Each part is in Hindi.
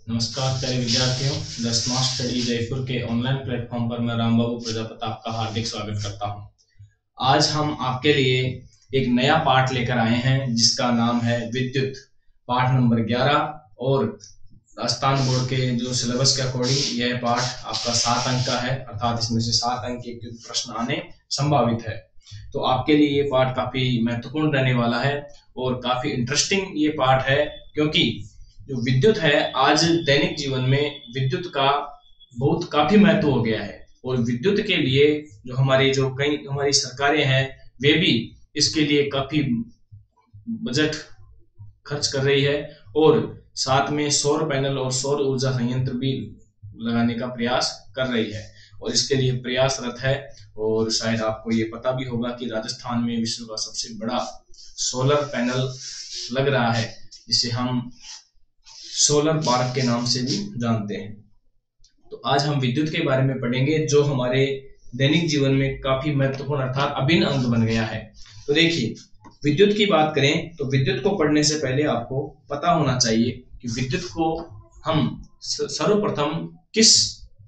नमस्कार प्यारे विद्यार्थियों, द स्मार्ट स्टडी जयपुर के ऑनलाइन प्लेटफॉर्म पर मैं रामबाबू प्रजापति आपका हार्दिक स्वागत करता हूं। आज हम आपके लिए एक नया पाठ लेकर आए हैं जिसका नाम है विद्युत, पाठ नंबर 11। और राजस्थान बोर्ड के जो सिलेबस के अकॉर्डिंग यह पाठ आपका 7 अंक का है, अर्थात इसमें से 7 अंक के प्रश्न आने संभावित है। तो आपके लिए ये पाठ काफी महत्वपूर्ण रहने वाला है और काफी इंटरेस्टिंग ये पाठ है, क्योंकि जो विद्युत है, आज दैनिक जीवन में विद्युत का काफी महत्व हो गया है। और विद्युत के लिए जो हमारी सरकारें हैं, वे भी इसके लिए काफी बजट खर्च कर रही है और साथ में सौर पैनल और सौर ऊर्जा संयंत्र भी लगाने का प्रयास कर रही है और इसके लिए प्रयासरत है। और शायद आपको ये पता भी होगा कि राजस्थान में विश्व का सबसे बड़ा सोलर पैनल लग रहा है, जिसे हम सोलर पार्क के नाम से भी जानते हैं। तो आज हम विद्युत के बारे में पढ़ेंगे, जो हमारे दैनिक जीवन में काफी महत्वपूर्ण अर्थात अभिन्न अंग बन गया है। तो देखिए, विद्युत की बात करें तो विद्युत को पढ़ने से पहले आपको पता होना चाहिए कि विद्युत को हम सर्वप्रथम किस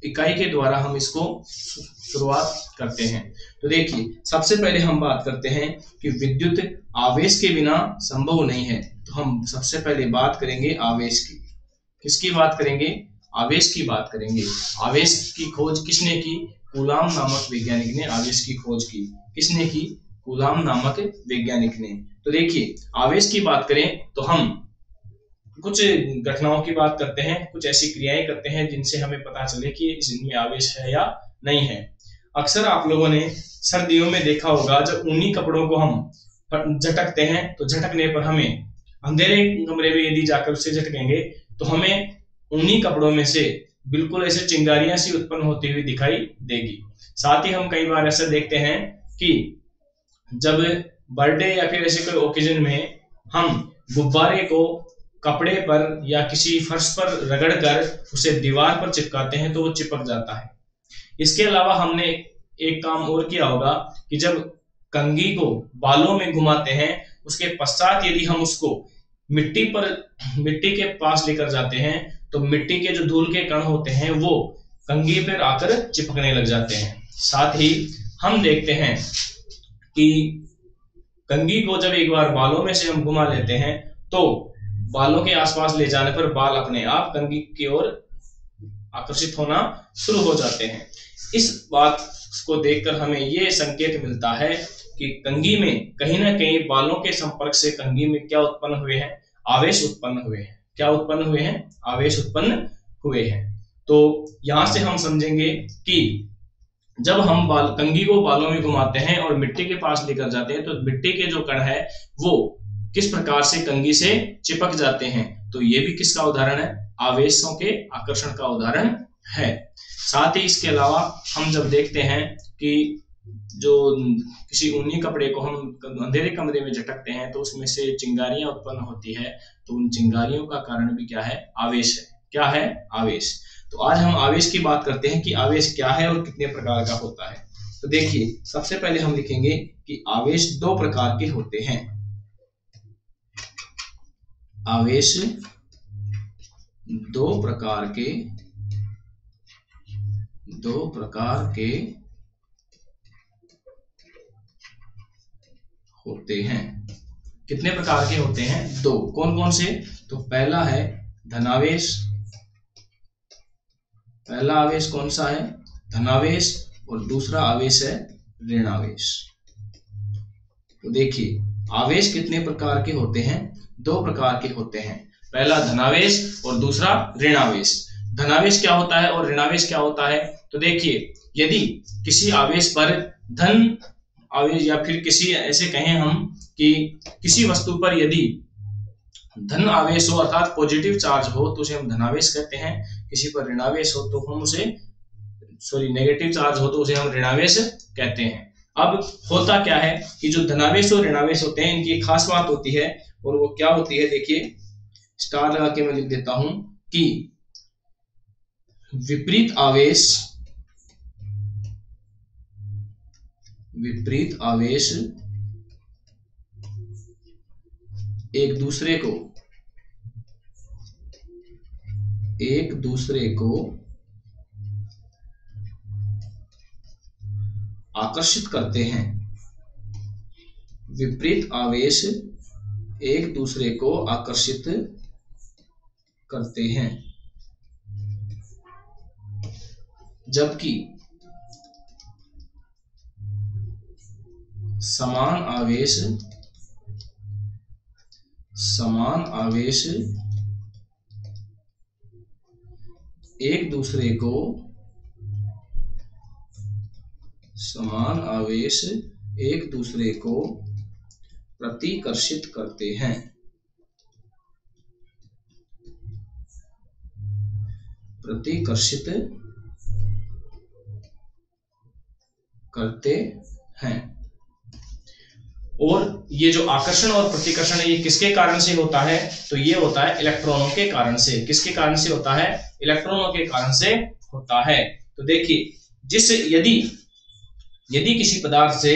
इकाई के द्वारा हम इसको शुरुआत करते हैं। तो देखिए, सबसे पहले हम बात करते हैं कि विद्युत आवेश के बिना संभव नहीं है। तो हम सबसे पहले बात करेंगे आवेश की। किसकी बात करेंगे? आवेश की बात करेंगे। आवेश की खोज किसने की? कूलाम नामक वैज्ञानिक ने आवेश की खोज की। किसने की? कूलाम नामक वैज्ञानिक ने। तो देखिए, आवेश की बात करें तो हम कुछ घटनाओं की बात करते हैं, कुछ ऐसी क्रियाएं करते हैं जिनसे हमें पता चले कि इसमें आवेश है या नहीं है। अक्सर आप लोगों ने सर्दियों में देखा होगा, जब ऊनी कपड़ों को हम झटकते हैं तो झटकने पर हमें अंधेरे कमरे में यदि जाकर उसे झटकेंगे तो हमें ऊनी कपड़ों में से बिल्कुल ऐसे चिंगारियां सी उत्पन्न होती हुई दिखाई देगी। साथ ही हम कई बार ऐसा देखते हैं कि जब बर्थडे या फिर ऐसे कोई ओकेजन में हम गुब्बारे को कपड़े पर या किसी फर्श पर रगड़कर उसे दीवार पर चिपकाते हैं तो वो चिपक जाता है। इसके अलावा हमने एक काम और किया होगा कि जब कंघी को बालों में घुमाते हैं, उसके पश्चात यदि हम उसको मिट्टी के पास लेकर जाते हैं तो मिट्टी के जो धूल के कण होते हैं वो कंघी पर आकर चिपकने लग जाते हैं। साथ ही हम देखते हैं कि कंघी को जब एक बार बालों में से हम घुमा लेते हैं तो बालों के आसपास ले जाने पर बाल अपने आप कंघी की ओर आकर्षित होना शुरू हो जाते हैं। इस बात को देखकर हमें यह संकेत मिलता है कि कंघी में कहीं ना कहीं बालों के संपर्क से कंघी में क्या उत्पन्न हुए हैं? आवेश उत्पन्न हुए हैं। क्या उत्पन्न हुए हैं? आवेश उत्पन्न हुए हैं। तो यहां से हम समझेंगे कि जब हम कंघी को बालों में घुमाते हैं और मिट्टी के पास लेकर जाते हैं तो मिट्टी के जो कण है वो किस प्रकार से कंघी से चिपक जाते हैं। तो ये भी किसका उदाहरण है? आवेशों के आकर्षण का उदाहरण है। साथ ही इसके अलावा हम जब देखते हैं कि जो किसी ऊनी कपड़े को हम अंधेरे कमरे में झटकते हैं तो उसमें से चिंगारियां उत्पन्न होती है, तो उन चिंगारियों का कारण भी क्या है? आवेश है। क्या है? आवेश। तो आज हम आवेश की बात करते हैं कि आवेश क्या है और कितने प्रकार का होता है। तो देखिए, सबसे पहले हम लिखेंगे कि आवेश 2 प्रकार के होते हैं। आवेश 2 प्रकार के होते हैं। कितने प्रकार के होते हैं? 2। कौन कौन से? तो पहला है धनावेश। पहला आवेश कौन सा है? धनावेश। और दूसरा आवेश है ऋणावेश। तो देखिए, आवेश कितने प्रकार के होते हैं? 2 प्रकार के होते हैं। पहला धनावेश और दूसरा ऋणावेश। धनावेश क्या होता है और ऋणावेश क्या होता है? तो देखिए, यदि किसी आवेश पर धन आवेश या फिर किसी ऐसे कहें हम कि किसी वस्तु पर यदि धन आवेश हो अर्थात पॉजिटिव चार्ज हो तो उसे हम धनावेश कहते हैं। किसी पर ऋणावेश हो तो हम उसे नेगेटिव चार्ज हो तो उसे हम ऋणावेश कहते हैं। अब होता क्या है कि जो धनावेश और ऋणावेश होते हैं, इनकी खास बात होती है और वो क्या होती है? देखिए, स्टार लगा के मैं लिख देता हूं कि विपरीत आवेश एक दूसरे को एक दूसरे को आकर्षित करते हैं। विपरीत आवेश एक दूसरे को आकर्षित करते हैं, जबकि समान आवेश एक दूसरे को प्रतिकर्षित करते हैं। और ये जो आकर्षण और प्रतिकर्षण है ये किसके कारण से होता है? तो ये होता है इलेक्ट्रॉनों के कारण से। किसके कारण से होता है? इलेक्ट्रॉनों के कारण से होता है। तो देखिए, यदि किसी पदार्थ से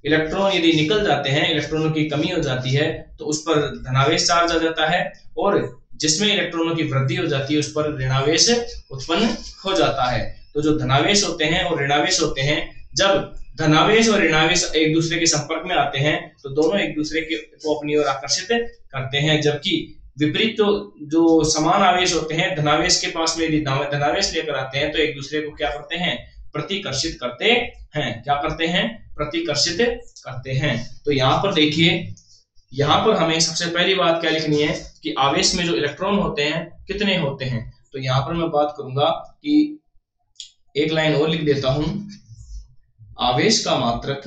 इलेक्ट्रॉन यदि निकल जाते हैं, इलेक्ट्रॉनों की कमी हो जाती है, तो उस पर धनावेश चार्ज आ जाता है, और जिसमें इलेक्ट्रॉनों की वृद्धि हो जाती है उस पर ऋणावेश उत्पन्न हो जाता है। तो जो धनावेश होते हैं और ऋणावेश होते हैं, जब धनावेश और ऋणावेश एक दूसरे के संपर्क में आते हैं तो दोनों एक दूसरे को अपनी ओर आकर्षित करते हैं, जबकि विपरीत जो समान आवेश होते हैं, धनावेश के पास में यदि धनावेश लेकर आते हैं तो एक दूसरे को क्या करते हैं? प्रतिकर्षित करते हैं। क्या करते हैं? प्रतिकर्षित करते हैं। तो यहाँ पर देखिए, यहाँ पर हमें सबसे पहली बात क्या लिखनी है कि आवेश में जो इलेक्ट्रॉन होते हैं कितने होते हैं। तो यहाँ पर मैं बात करूंगा कि एक लाइन और लिख देता हूं, आवेश का मात्रक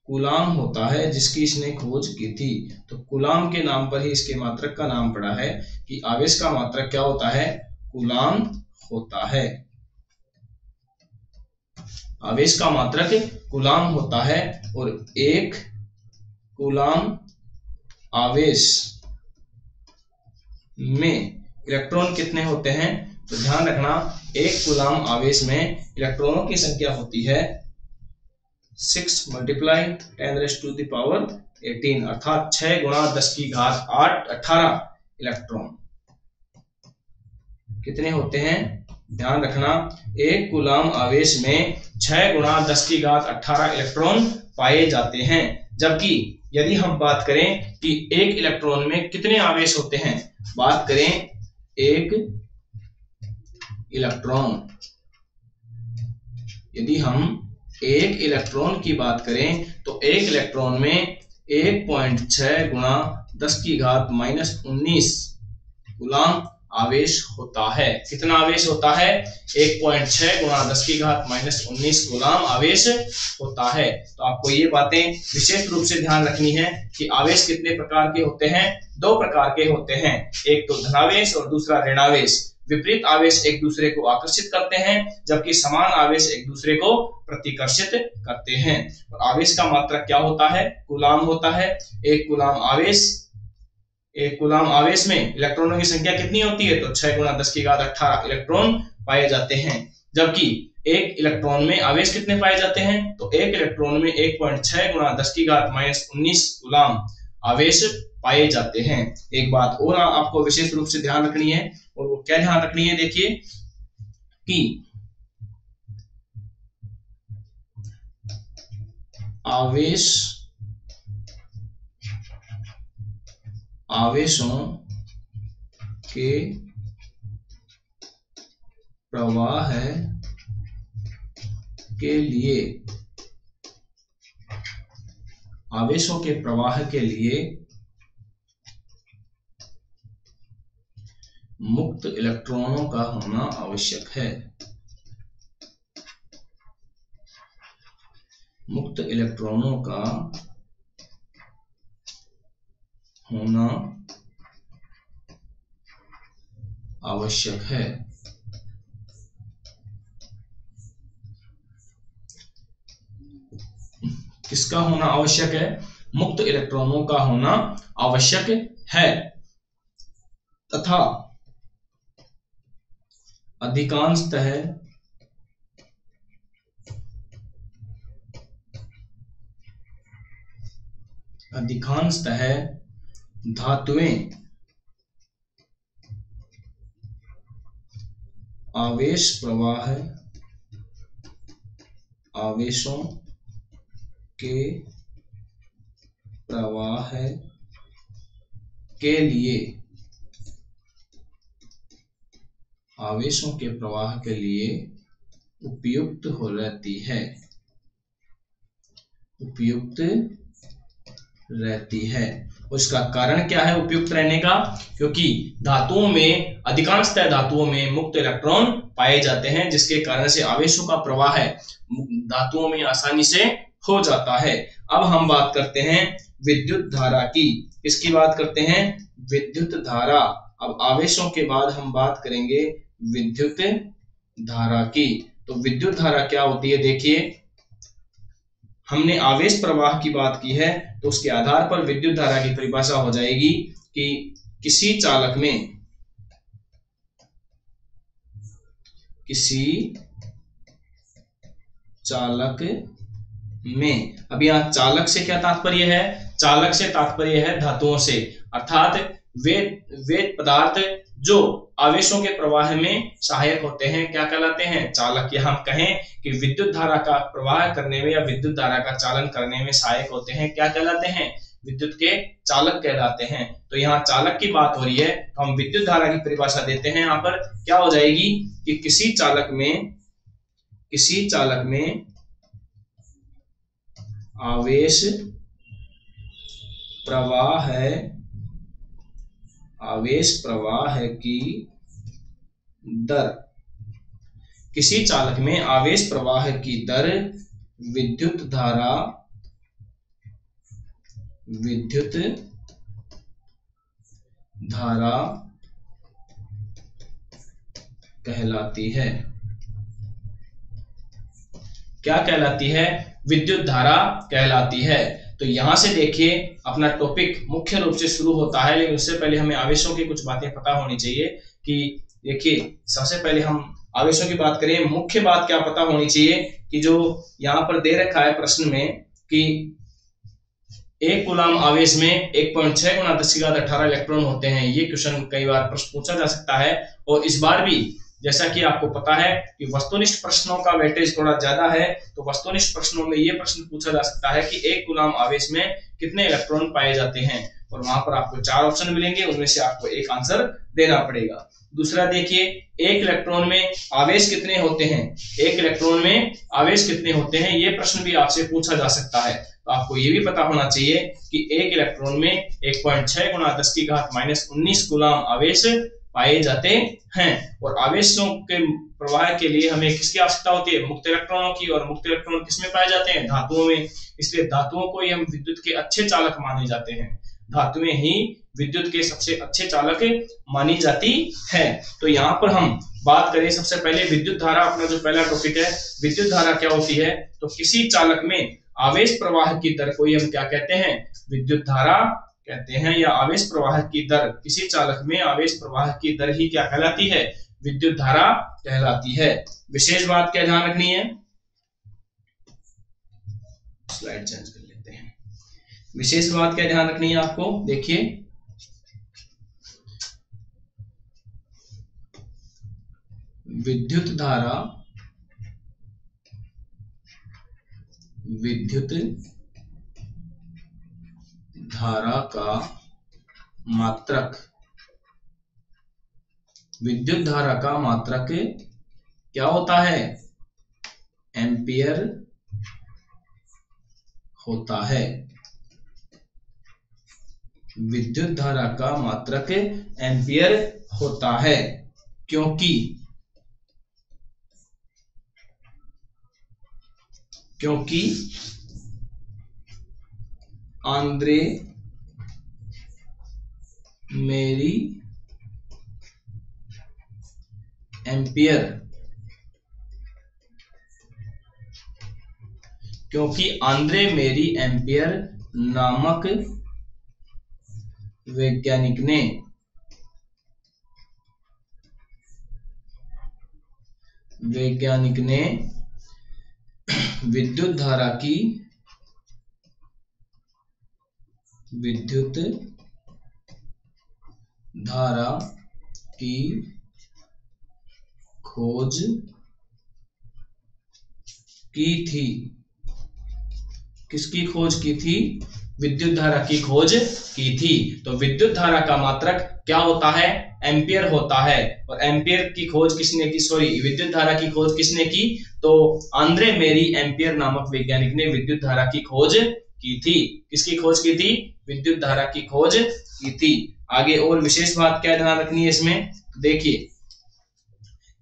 कूलाम होता है, जिसकी इसने खोज की थी। तो कूलाम के नाम पर ही इसके मात्रक का नाम पड़ा है कि आवेश का मात्रक क्या होता है? कूलाम होता है। आवेश का मात्रक कूलाम होता है, और एक कूलाम आवेश में इलेक्ट्रॉन कितने होते हैं? तो ध्यान रखना, एक कूलाम आवेश में इलेक्ट्रॉनों की संख्या होती है 6 × 10⁻⁸, अर्थात 6 × 10⁸ 18 इलेक्ट्रॉन कितने होते हैं? ध्यान रखना, एक कूलाम आवेश में 6 × 10⁸ इलेक्ट्रॉन पाए जाते हैं। जबकि यदि हम बात करें कि एक इलेक्ट्रॉन में कितने आवेश होते हैं, बात करें एक इलेक्ट्रॉन, यदि हम एक इलेक्ट्रॉन की बात करें तो एक इलेक्ट्रॉन में 1.6 × 10⁻⁻19 कूलाम आवेश होता है। कितना आवेश होता है? 1.6 × 10⁻⁻19 कूलाम आवेश होता है। तो आपको ये बातें विशेष रूप से ध्यान रखनी है कि आवेश कितने प्रकार के होते हैं? 2 प्रकार के होते हैं, एक तो धनावेश और दूसरा ऋणावेश। विपरीत आवेश एक दूसरे को आकर्षित करते हैं, जबकि समान आवेश एक दूसरे को प्रतिकर्षित करते हैं। और आवेश का मात्रक क्या होता है? कूलाम होता है। एक कूलाम आवेश में इलेक्ट्रॉनों की संख्या कितनी होती है? तो 6 × 10⁸ इलेक्ट्रॉन पाए जाते हैं। जबकि एक इलेक्ट्रॉन में आवेश कितने पाए जाते हैं? तो एक इलेक्ट्रॉन में 1.6 × 10⁻⁻19 कूलाम आवेश पाए जाते हैं। एक बात और आपको विशेष रूप से ध्यान रखनी है, और वो क्या ध्यान रखनी है? देखिए कि आवेशों के प्रवाह के लिए मुक्त इलेक्ट्रॉनों का होना आवश्यक है। मुक्त इलेक्ट्रॉनों का होना आवश्यक है। किसका होना आवश्यक है? मुक्त इलेक्ट्रॉनों का होना आवश्यक है, तथा अधिकांशतः अधिकांशतः धातुएं आवेश प्रवाह आवेशों के प्रवाह के लिए आवेशों के प्रवाह के लिए उपयुक्त हो रहती है, उपयुक्त रहती है। उसका कारण क्या है उपयुक्त रहने का? क्योंकि धातुओं में, अधिकांशतः धातुओं में मुक्त इलेक्ट्रॉन पाए जाते हैं, जिसके कारण से आवेशों का प्रवाह धातुओं में आसानी से हो जाता है। अब हम बात करते हैं विद्युत धारा की। किसकी बात करते हैं? विद्युत धारा। अब आवेशों के बाद हम बात करेंगे विद्युत धारा की। तो विद्युत धारा क्या होती है? देखिए, हमने आवेश प्रवाह की बात की है, तो उसके आधार पर विद्युत धारा की परिभाषा हो जाएगी कि किसी चालक में, अब यहाँ चालक से क्या तात्पर्य है? चालक से तात्पर्य है धातुओं से, अर्थात वे पदार्थ जो आवेशों के प्रवाह में सहायक होते हैं, क्या कहलाते हैं? चालक। या हम कहें कि विद्युत धारा का प्रवाह करने में या विद्युत धारा का चालन करने में सहायक होते हैं, क्या कहलाते हैं? विद्युत के चालक कहलाते हैं। तो यहाँ चालक की बात हो रही है, तो हम विद्युत धारा की परिभाषा देते हैं। यहाँ पर क्या हो जाएगी कि किसी चालक में आवेश प्रवाह की दर, किसी चालक में आवेश प्रवाह की दर विद्युत धारा कहलाती है। क्या कहलाती है? विद्युत धारा कहलाती है। तो यहां से देखिए, अपना टॉपिक मुख्य रूप से शुरू होता है, लेकिन उससे पहले हमें आवेशों की कुछ बातें पता होनी चाहिए। कि देखिए, सबसे पहले हम आवेशों की बात करें, मुख्य बात क्या पता होनी चाहिए कि जो यहाँ पर दे रखा है प्रश्न में कि 1 कूलाम आवेश में 1.6 गुना 10⁻18 इलेक्ट्रॉन होते हैं। ये क्वेश्चन कई बार प्रश्न पूछा जा सकता है, और इस बार भी जैसा कि आपको पता है कि वस्तुनिष्ठ प्रश्नों का वेटेज थोड़ा ज्यादा है, तो वस्तुनिष्ठ प्रश्नों में ये प्रश्न पूछा जा सकता है कि 1 कूलाम आवेश में कितने इलेक्ट्रॉन पाए जाते हैं, और वहां पर आपको 4 ऑप्शन मिलेंगे, उनमें से आपको एक आंसर देना पड़ेगा। दूसरा देखिए, 1 इलेक्ट्रॉन में आवेश कितने होते हैं? 1 इलेक्ट्रॉन में आवेश कितने होते हैं, ये प्रश्न भी आपसे पूछा जा सकता है। तो आपको ये भी पता होना चाहिए कि 1 इलेक्ट्रॉन में 1.6 गुना 10⁻−19 कूलाम आवेश पाए जाते हैं। और आवेशों के प्रवाह के लिए हमें किसकी आवश्यकता होती है? मुक्त इलेक्ट्रॉनों की। और मुक्त इलेक्ट्रॉन किसमें पाए जाते हैं? धातुओं में। इसलिए धातुओं को ही हम विद्युत के अच्छे चालक माने जाते हैं। धातुएं ही विद्युत के सबसे अच्छे चालक मानी जाती है। तो यहाँ पर हम बात करें, सबसे पहले विद्युत धारा, अपना जो पहला टॉपिक है, विद्युत धारा क्या होती है? तो किसी चालक में आवेश प्रवाह की दर को हम क्या कहते हैं? विद्युत धारा कहते हैं। या आवेश प्रवाह की दर, किसी चालक में आवेश प्रवाह की दर ही क्या कहलाती है? विद्युत धारा कहलाती है। विशेष बात क्या ध्यान रखनी है? स्लाइड चेंज कर लेते हैं। विशेष बात क्या ध्यान रखनी है आपको? देखिए, विद्युत धारा का मात्रक, विद्युत धारा का मात्रक क्या होता है? एम्पियर होता है। विद्युत धारा का मात्रक एम्पियर होता है, क्योंकि आंद्रे मेरी एम्पियर, क्योंकि आंद्रे मेरी एम्पियर नामक वैज्ञानिक ने विद्युत धारा की विद्युत धारा की खोज की थी। किसकी खोज की थी? विद्युत धारा की खोज की थी। तो विद्युत धारा का मात्रक क्या होता है? एम्पियर होता है। और एम्पियर की खोज किसने की? सॉरी, विद्युत धारा की खोज किसने की? तो आंद्रे मेरी एम्पियर नामक वैज्ञानिक ने विद्युत धारा की खोज की थी। किसकी खोज की थी? विद्युत धारा की खोज की थी। आगे और विशेष बात क्या ध्यान रखनी है इसमें? देखिए,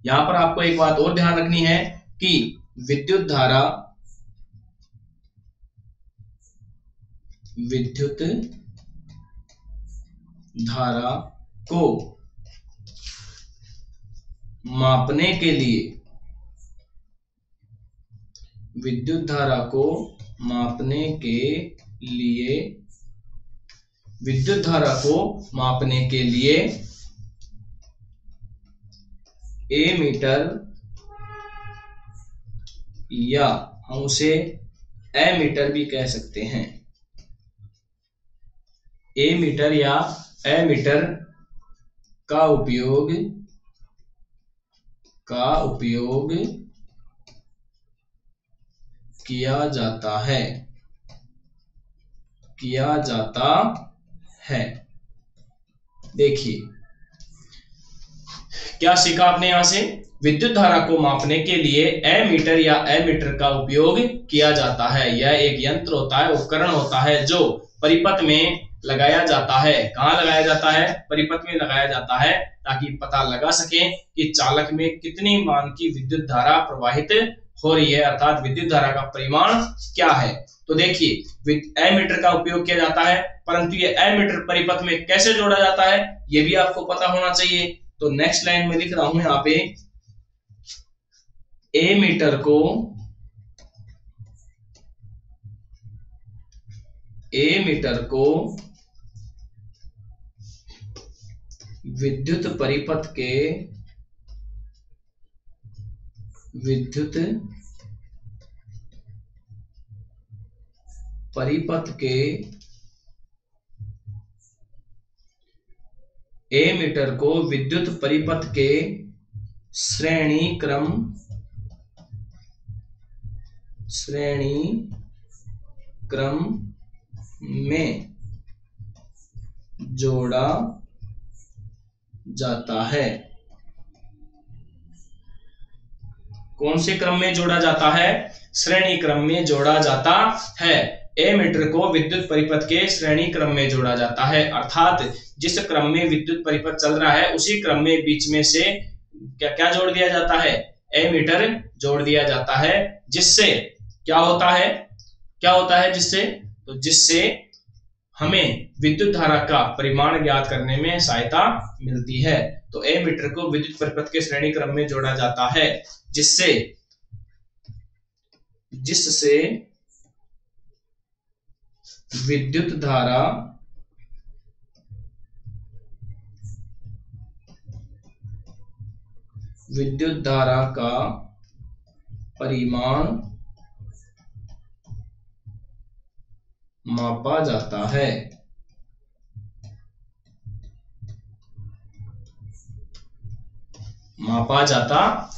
यहां पर आपको एक बात और ध्यान रखनी है कि विद्युत धारा को मापने के लिए विद्युत धारा को मापने के लिए एमीटर या हम उसे एमीटर भी कह सकते हैं, एमीटर या एमीटर का उपयोग किया जाता है। देखिए, क्या सीखा आपने यहां से? विद्युत धारा को मापने के लिए एमीटर या एमीटर का उपयोग किया जाता है। यह एक यंत्र होता है, उपकरण होता है जो परिपथ में लगाया जाता है। कहां लगाया जाता है? परिपथ में लगाया जाता है, ताकि पता लगा सके कि चालक में कितनी मान की विद्युत धारा प्रवाहित हो रही है, अर्थात विद्युत धारा का परिमाण क्या है। तो देखिए, एमीटर का उपयोग किया जाता है, परंतु ये एमीटर परिपथ में कैसे जोड़ा जाता है ये भी आपको पता होना चाहिए। तो नेक्स्ट लाइन में लिख रहा हूं यहां पे, एमीटर को विद्युत परिपथ के एमीटर को विद्युत परिपथ के श्रेणी क्रम में जोड़ा जाता है। कौन से क्रम में जोड़ा जाता है? श्रेणी क्रम में जोड़ा जाता है। एमीटर को विद्युत परिपथ के श्रेणी क्रम में जोड़ा जाता है, अर्थात जिस क्रम में विद्युत परिपथ चल रहा है उसी क्रम में बीच में से क्या जोड़ दिया जाता है? एमीटर जोड़ दिया जाता है, जिससे क्या होता है जिससे हमें विद्युत धारा का परिमाण ज्ञात करने में सहायता मिलती है। तो एमीटर को विद्युत परिपथ के श्रेणी क्रम में जोड़ा जाता है, जिससे विद्युत धारा का परिमाण मापा जाता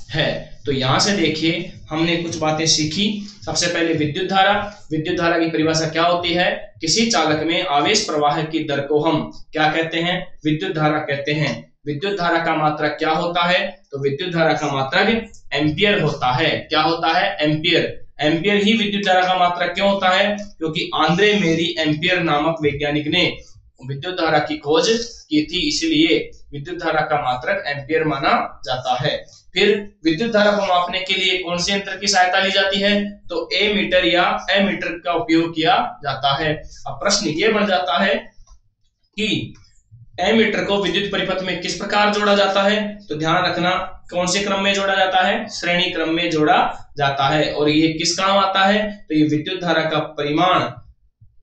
है। तो यहां से देखिए, हमने कुछ बातें सीखी। सबसे पहले विद्युत धारा की परिभाषा क्या होती है? किसी चालक में आवेश प्रवाह की दर को हम क्या कहते हैं? विद्युत धारा कहते हैं। विद्युत धारा का मात्रक क्या होता है? तो विद्युत धारा का मात्रक एम्पियर होता है। क्या होता है? एम्पियर। एम्पियर ही विद्युत धारा का मात्रक क्यों होता है? क्योंकि आंद्रे मेरी एम्पियर नामक वैज्ञानिक ने विद्युत धारा की खोज की थी, इसलिए विद्युत धारा का मात्रक एम्पियर माना जाता है। फिर विद्युत धारा को मापने के लिए कौन से यंत्र की सहायता ली जाती है? तो एमीटर या एमीटर का उपयोग किया जाता है। अब प्रश्न ये बन जाता है कि एमीटर को विद्युत परिपथ में किस प्रकार जोड़ा जाता है? तो ध्यान रखना, कौन से क्रम में जोड़ा जाता है? श्रेणी क्रम में जोड़ा जाता है। और ये किस काम आता है? तो ये विद्युत धारा का परिमाण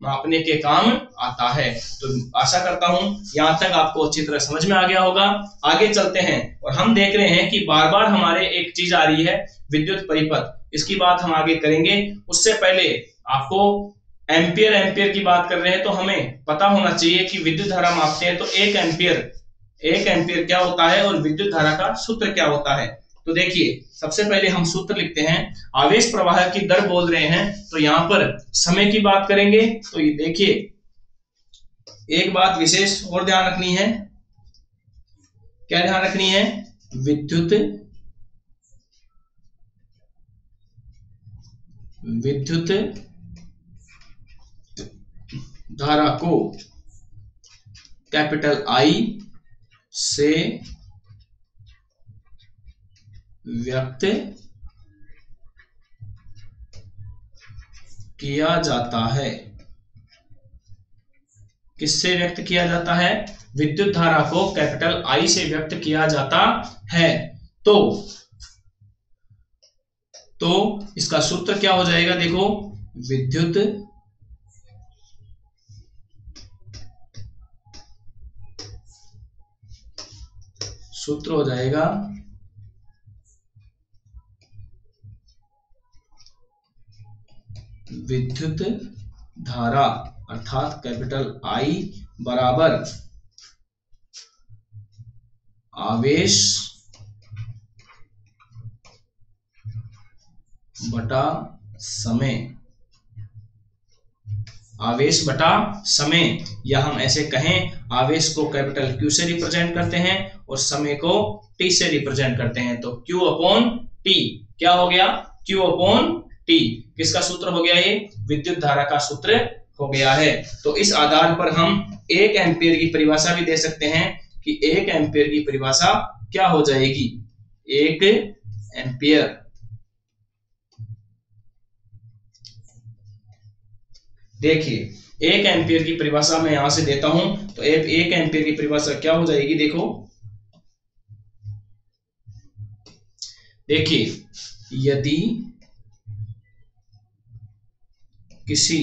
मापने के काम आता है। तो आशा करता हूं यहां तक आपको अच्छी तरह समझ में आ गया होगा। आगे चलते हैं और हम देख रहे हैं कि बार बार हमारे एक चीज आ रही है, विद्युत परिपथ। इसकी बात हम आगे करेंगे। उससे पहले आपको एम्पियर एम्पियर की बात कर रहे हैं तो हमें पता होना चाहिए कि विद्युत धारा मापते हैं तो एक एम्पियर क्या होता है और विद्युत धारा का सूत्र क्या होता है। तो देखिए सबसे पहले हम सूत्र लिखते हैं। आवेश प्रवाह की दर बोल रहे हैं तो यहां पर समय की बात करेंगे तो ये देखिए एक बात विशेष और ध्यान रखनी है। क्या ध्यान रखनी है? विद्युत धारा को कैपिटल आई से व्यक्त किया जाता है। किससे व्यक्त किया जाता है? विद्युत धारा को कैपिटल आई से व्यक्त किया जाता है। तो इसका सूत्र क्या हो जाएगा? देखो विद्युत सूत्र हो जाएगा विद्युत धारा अर्थात कैपिटल आई बराबर आवेश बटा समय। आवेश बटा समय, या हम ऐसे कहें आवेश को कैपिटल क्यू से रिप्रेजेंट करते हैं और समय को टी से रिप्रेजेंट करते हैं। तो क्यू अपॉन टी क्या हो गया? क्यू अपॉन टी किसका सूत्र हो गया? ये विद्युत धारा का सूत्र हो गया है। तो इस आधार पर हम एक एम्पियर की परिभाषा भी दे सकते हैं कि एक एम्पियर की परिभाषा क्या हो जाएगी? एक एम्पियर देखिए एक एम्पियर की परिभाषा मैं यहां से देता हूं तो एक एम्पियर की परिभाषा क्या हो जाएगी? देखिए यदि किसी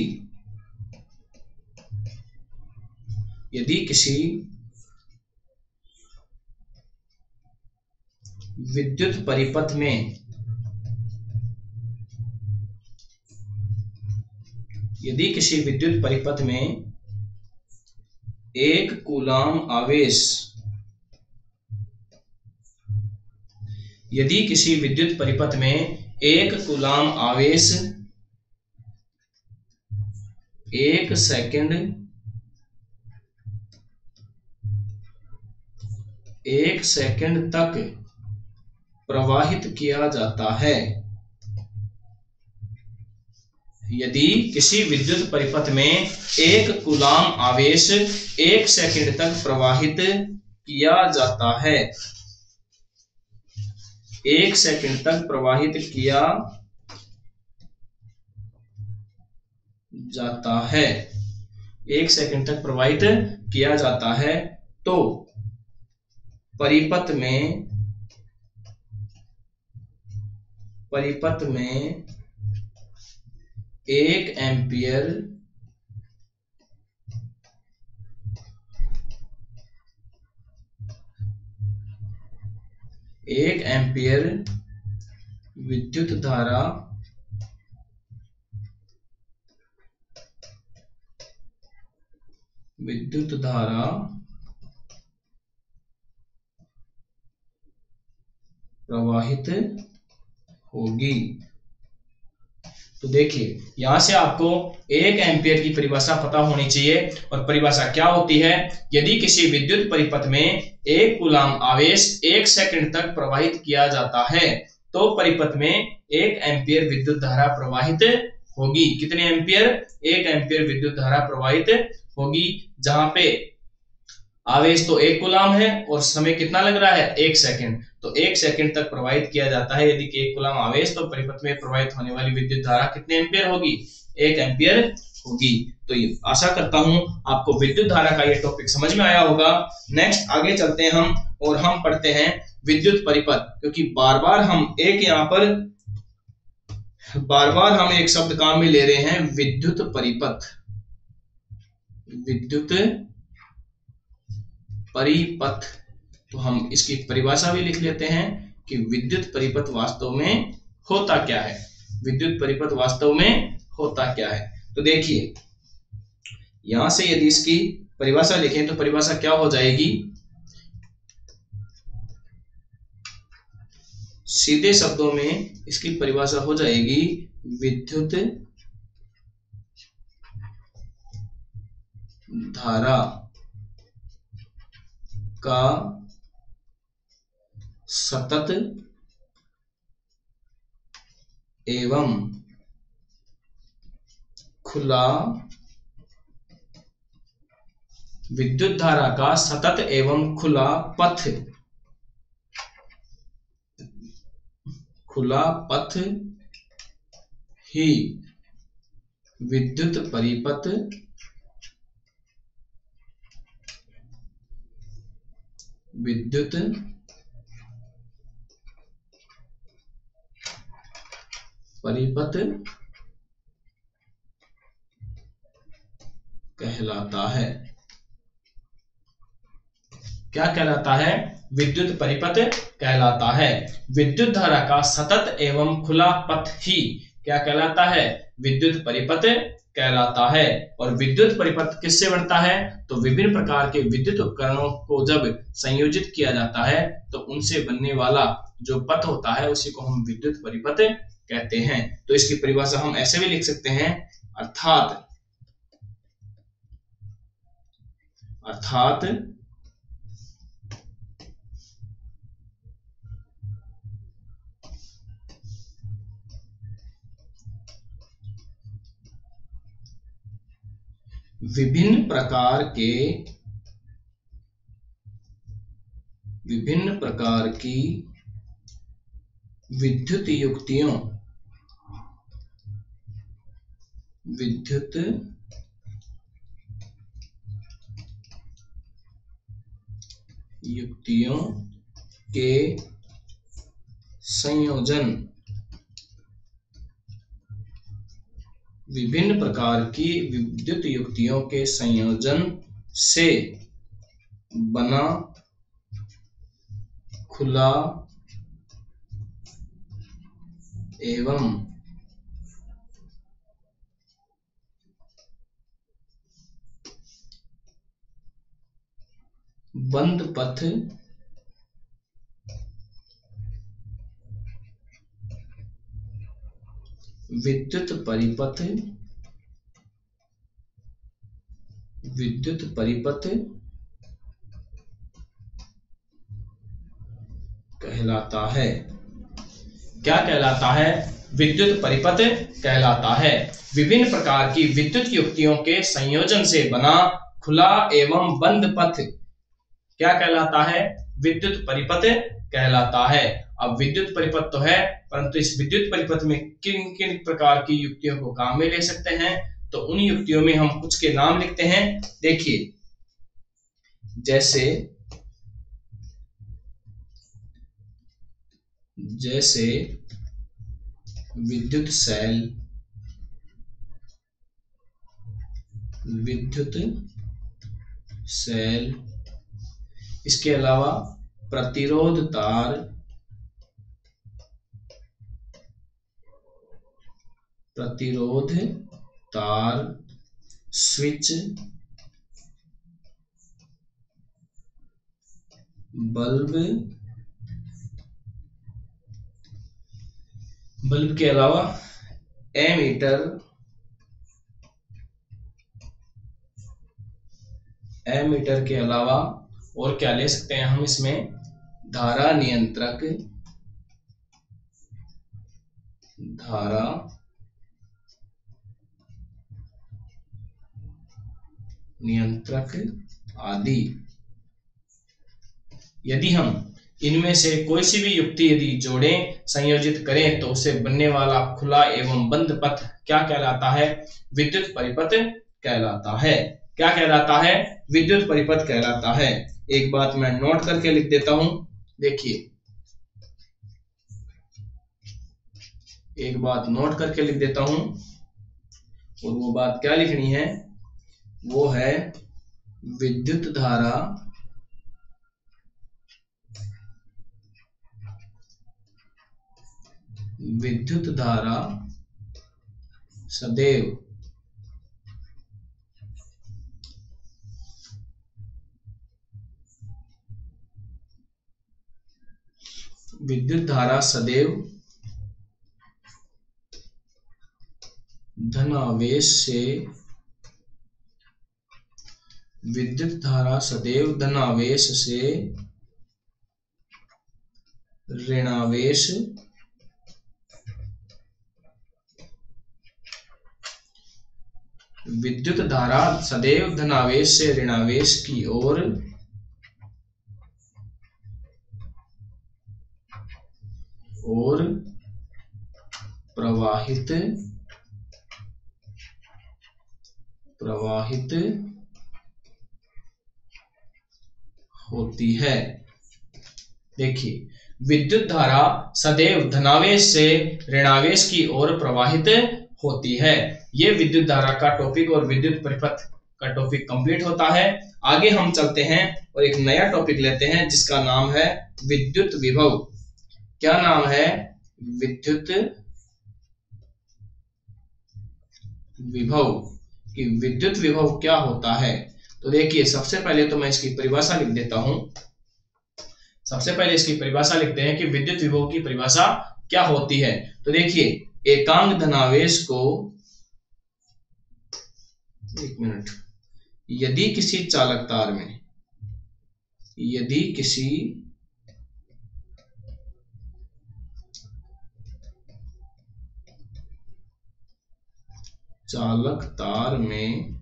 विद्युत परिपथ में एक कूलाम आवेश एक सेकंड तक प्रवाहित किया जाता है। यदि किसी विद्युत परिपथ में एक कूलाम आवेश 1 सेकंड तक प्रवाहित किया जाता है, 1 सेकंड तक प्रवाहित किया जाता है, 1 सेकंड तक प्रवाहित किया जाता है, तो परिपथ में 1 एम्पियर विद्युत धारा प्रवाहित होगी। तो देखिए यहां से आपको 1 एम्पियर की परिभाषा पता होनी चाहिए और परिभाषा क्या होती है? यदि किसी विद्युत परिपथ में एक कूलाम आवेश 1 सेकंड तक प्रवाहित किया जाता है तो परिपथ में 1 एम्पियर विद्युत धारा प्रवाहित होगी। कितने एम्पियर? 1 एम्पियर विद्युत धारा प्रवाहित होगी, जहां पे आवेश तो 1 कूलाम है और समय कितना लग रहा है? 1 सेकंड। तो 1 सेकंड तक प्रवाहित किया जाता है यदि 1 कूलाम आवेश, तो परिपथ में प्रवाहित होने वाली विद्युत धारा कितने एम्पियर होगी? 1 एम्पियर होगी। तो ये आशा करता हूं आपको विद्युत धारा का ये टॉपिक समझ में आया होगा। नेक्स्ट आगे चलते हैं हम और हम पढ़ते हैं विद्युत परिपथ, क्योंकि बार बार हम एक शब्द काम में ले रहे हैं, विद्युत परिपथ। तो हम इसकी परिभाषा भी लिख लेते हैं कि विद्युत परिपथ वास्तव में होता क्या है। तो देखिए यहां से यदि इसकी परिभाषा लिखें तो परिभाषा क्या हो जाएगी, सीधे शब्दों में इसकी परिभाषा हो जाएगी विद्युत धारा का सतत एवं खुला, विद्युत धारा का सतत एवं खुला पथ ही विद्युत परिपथ कहलाता है। क्या कहलाता है? विद्युत परिपथ कहलाता है। विद्युत धारा का सतत एवं खुला पथ ही क्या कहलाता है? विद्युत परिपथ कहलाता है। और विद्युत परिपथ किससे बनता है? तो विभिन्न प्रकार के विद्युत उपकरणों को जब संयोजित किया जाता है तो उनसे बनने वाला जो पथ होता है उसी को हम विद्युत परिपथ कहते हैं। तो इसकी परिभाषा हम ऐसे भी लिख सकते हैं, अर्थात विभिन्न प्रकार की विद्युत युक्तियों के संयोजन, विभिन्न प्रकार की विद्युत युक्तियों के संयोजन से बना खुला एवं बंद पथ विद्युत परिपथ कहलाता है। क्या कहलाता है? विद्युत परिपथ कहलाता है। विभिन्न प्रकार की विद्युत युक्तियों के संयोजन से बना खुला एवं बंद पथ क्या कहलाता है? विद्युत परिपथ कहलाता है। अब विद्युत परिपथ तो है, परंतु इस विद्युत परिपथ में किन किन प्रकार की युक्तियों को काम में ले सकते हैं, तो उन युक्तियों में हम कुछ के नाम लिखते हैं। देखिए, जैसे विद्युत सेल, इसके अलावा प्रतिरोध तार, स्विच, बल्ब के अलावा एमीटर के अलावा और क्या ले सकते हैं हम इसमें? धारा नियंत्रक आदि। यदि हम इनमें से कोई सी भी युक्ति यदि जोड़ें, संयोजित करें, तो उसे बनने वाला खुला एवं बंद पथ क्या कहलाता है? विद्युत परिपथ कहलाता है। क्या कहलाता है? विद्युत परिपथ कहलाता है। एक बात मैं नोट करके लिख देता हूं। देखिए, एक बात नोट करके लिख देता हूं, और वो बात क्या लिखनी है? वो है विद्युत धारा सदैव विद्युत धारा सदैव धनावेश से, विद्युत धारा सदैव धनावेश से ऋणावेश विद्युत धारा सदैव धनावेश से ऋणावेश की ओर प्रवाहित होती है। देखिए, विद्युत धारा सदैव धनावेश से ऋणावेश की ओर प्रवाहित होती है। ये विद्युत धारा का टॉपिक और विद्युत परिपथ का टॉपिक कंप्लीट होता है। आगे हम चलते हैं और एक नया टॉपिक लेते हैं जिसका नाम है विद्युत विभव। क्या नाम है? विद्युत विभव। कि विद्युत विभव क्या होता है? तो देखिए, सबसे पहले तो मैं इसकी परिभाषा लिख देता हूं। सबसे पहले इसकी परिभाषा लिखते हैं कि विद्युत विभव की परिभाषा क्या होती है। तो देखिए, एकांक धनावेश को, एक मिनट, यदि किसी चालक तार में, यदि किसी चालक तार में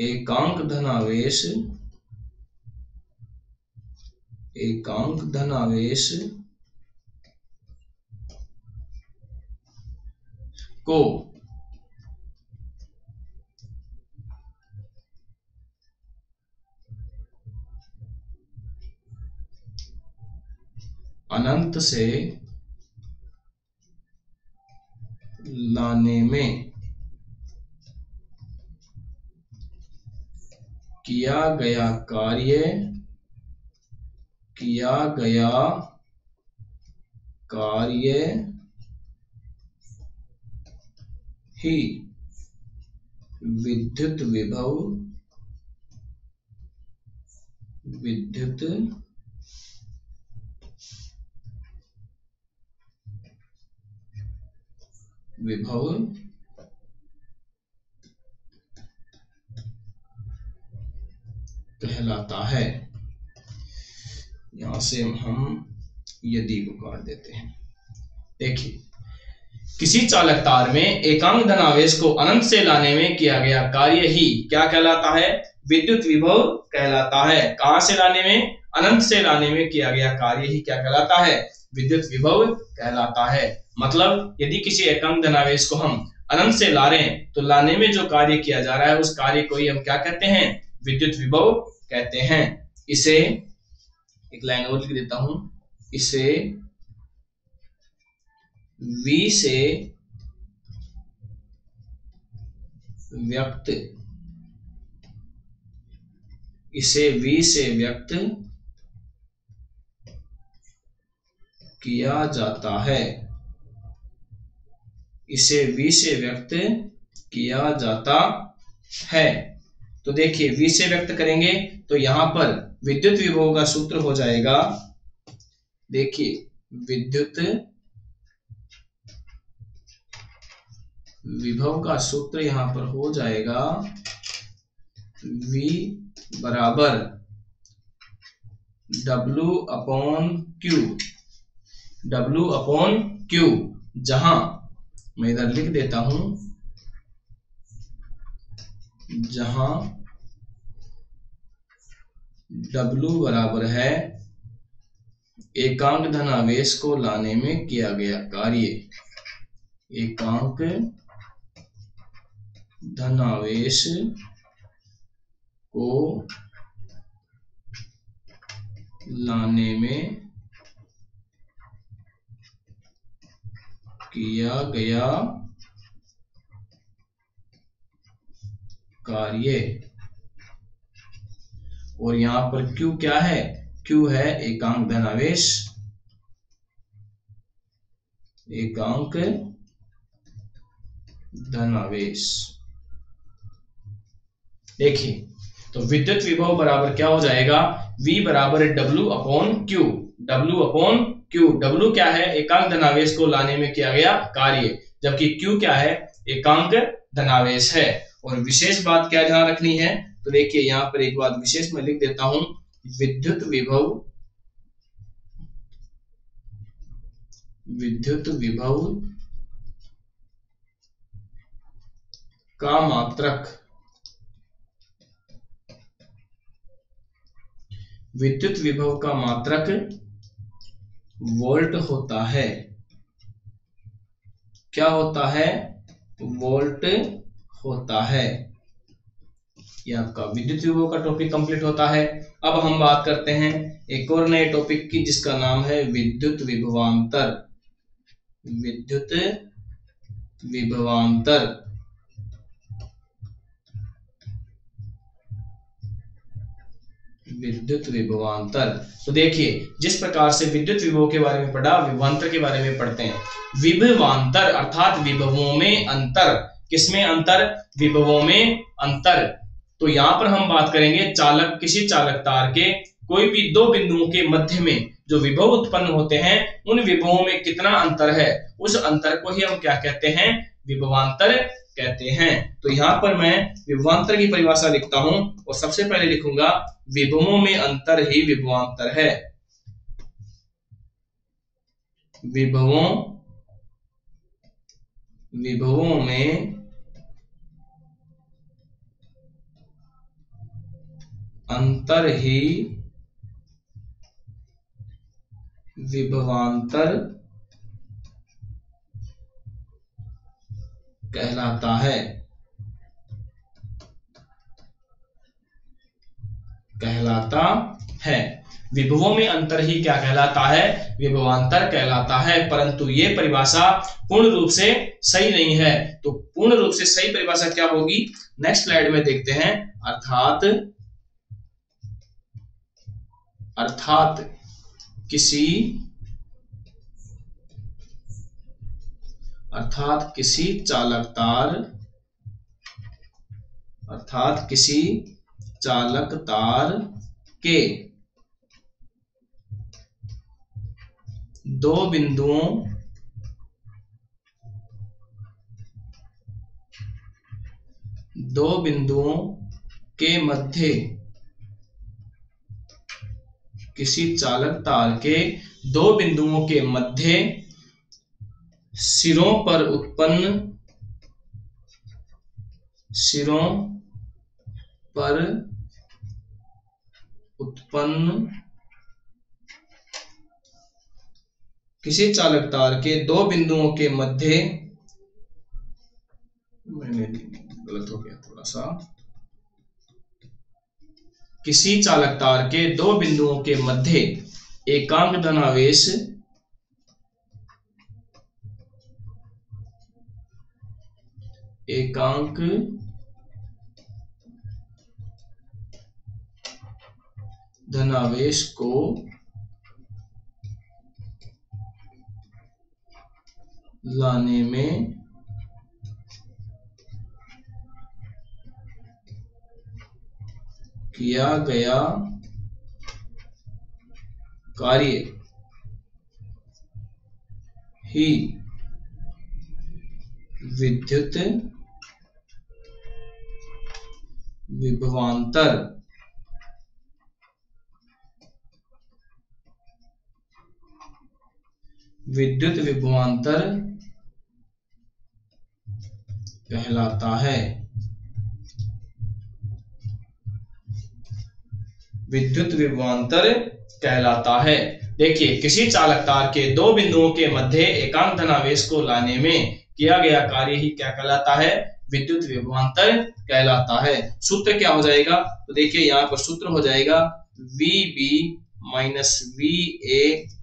एकांक धनावेश को अनंत से लाने में किया गया कार्य ही विद्युत विभव कहलाता है। यहां से हम यदि को काट देते हैं। देखिए, किसी चालक तार में एकांक धनावेश को अनंत से लाने में किया गया कार्य ही क्या कहलाता है? विद्युत विभव कहलाता है। कहां से लाने में? अनंत से लाने में किया गया कार्य ही क्या कहलाता है? विद्युत विभव कहलाता है। मतलब यदि किसी एकांक धनावेश को हम अनंत से ला रहे हैं तो लाने में जो कार्य किया जा रहा है उस कार्य को ही हम क्या कहते हैं? विद्युत विभव कहते हैं। इसे एक लाइन और लिख देता हूं। इसे V से व्यक्त किया जाता है। इसे V से व्यक्त किया जाता है। तो देखिए, V से व्यक्त करेंगे तो यहां पर विद्युत विभव का सूत्र हो जाएगा। देखिए, विद्युत विभव का सूत्र यहां पर हो जाएगा V बराबर W अपॉन Q, जहां मैं इधर लिख देता हूं, जहां W बराबर है एकांक धनावेश को लाने में किया गया कार्य। एकांक धनावेश को लाने में किया गया कार्य। और यहां पर Q क्या है? Q है एकांक धनावेश। एकांक धनावेश। देखिए, तो विद्युत विभव बराबर क्या हो जाएगा, V बराबर है W upon Q। W upon Q, W क्या है, एकांक धनावेश को लाने में किया गया कार्य, जबकि Q क्या है, एकांक धनावेश है। और विशेष बात क्या ध्यान रखनी है, तो देखिए यहाँ पर एक बात विशेष मैं लिख देता हूं, विद्युत विभव का मात्रक, विद्युत विभव का मात्रक वोल्ट होता है। क्या होता है, वोल्ट होता है। ये आपका विद्युत विभव का टॉपिक कंप्लीट होता है। अब हम बात करते हैं एक और नए टॉपिक की, जिसका नाम है विद्युत विभवांतर। विद्युत विभवांतर विद्युत विभवांतर। तो देखिए, जिस प्रकार से विद्युत विभव के बारे में पढ़ा, विभवांतर के बारे में पढ़ते हैं। विभवांतर अर्थात विभवों में अंतर। किसमें अंतर, विभवों में अंतर। तो यहां पर हम बात करेंगे चालक, किसी चालक तार के कोई भी दो बिंदुओं के मध्य में जो विभव उत्पन्न होते हैं, उन विभवों में कितना अंतर है, उस अंतर को ही हम क्या कहते हैं, विभवांतर कहते हैं। तो यहां पर मैं विभवांतर की परिभाषा लिखता हूं और सबसे पहले लिखूंगा, विभवों में अंतर ही विभवांतर है। विभवों में अंतर ही विभवांतर कहलाता है। विभवों में अंतर ही क्या कहलाता है, विभवांतर कहलाता है। परंतु ये परिभाषा पूर्ण रूप से सही नहीं है। तो पूर्ण रूप से सही परिभाषा क्या होगी, नेक्स्ट स्लाइड में देखते हैं। अर्थात किसी चालक तार के दो बिंदुओं के मध्य, किसी चालक तार के दो बिंदुओं के मध्य सिरों पर उत्पन्न किसी चालक तार के दो बिंदुओं के मध्य, मैंने गलत हो गया थोड़ा सा, किसी चालक तार के दो बिंदुओं के मध्य एकांक धनावेश को लाने में किया गया कार्य ही विद्युत विभवांतर कहलाता है। विद्युत विभवांतर कहलाता है। देखिए, किसी चालक तार के दो बिंदुओं के मध्य एकांक धनावेश को लाने में किया गया कार्य ही क्या कहलाता है, विद्युत विभवांतर कहलाता है। सूत्र क्या हो जाएगा, तो देखिए यहाँ पर सूत्र हो जाएगा VB माइनस VA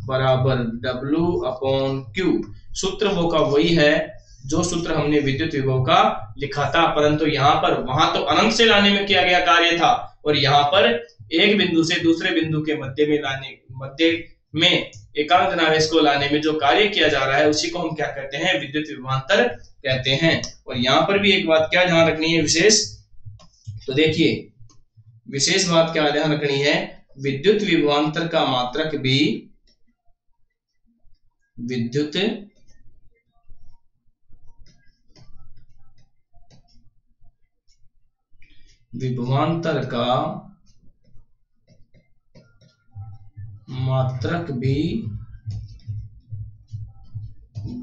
बराबर W अपॉन Q। सूत्र वो का वही है जो सूत्र हमने विद्युत विभव का लिखा था, परंतु यहाँ पर वहां तो अनंत से लाने में किया गया कार्य था, और यहाँ पर एक बिंदु से दूसरे बिंदु के मध्य में एकांक धनावेश को लाने में जो कार्य किया जा रहा है, उसी को हम क्या कहते हैं, विद्युत विभवांतर कहते हैं। और यहाँ पर भी एक बात क्या ध्यान रखनी है विशेष, तो देखिए विशेष बात क्या ध्यान रखनी है, विद्युत विभवांतर का मात्रक भी विद्युत विभवांतर का मात्रक भी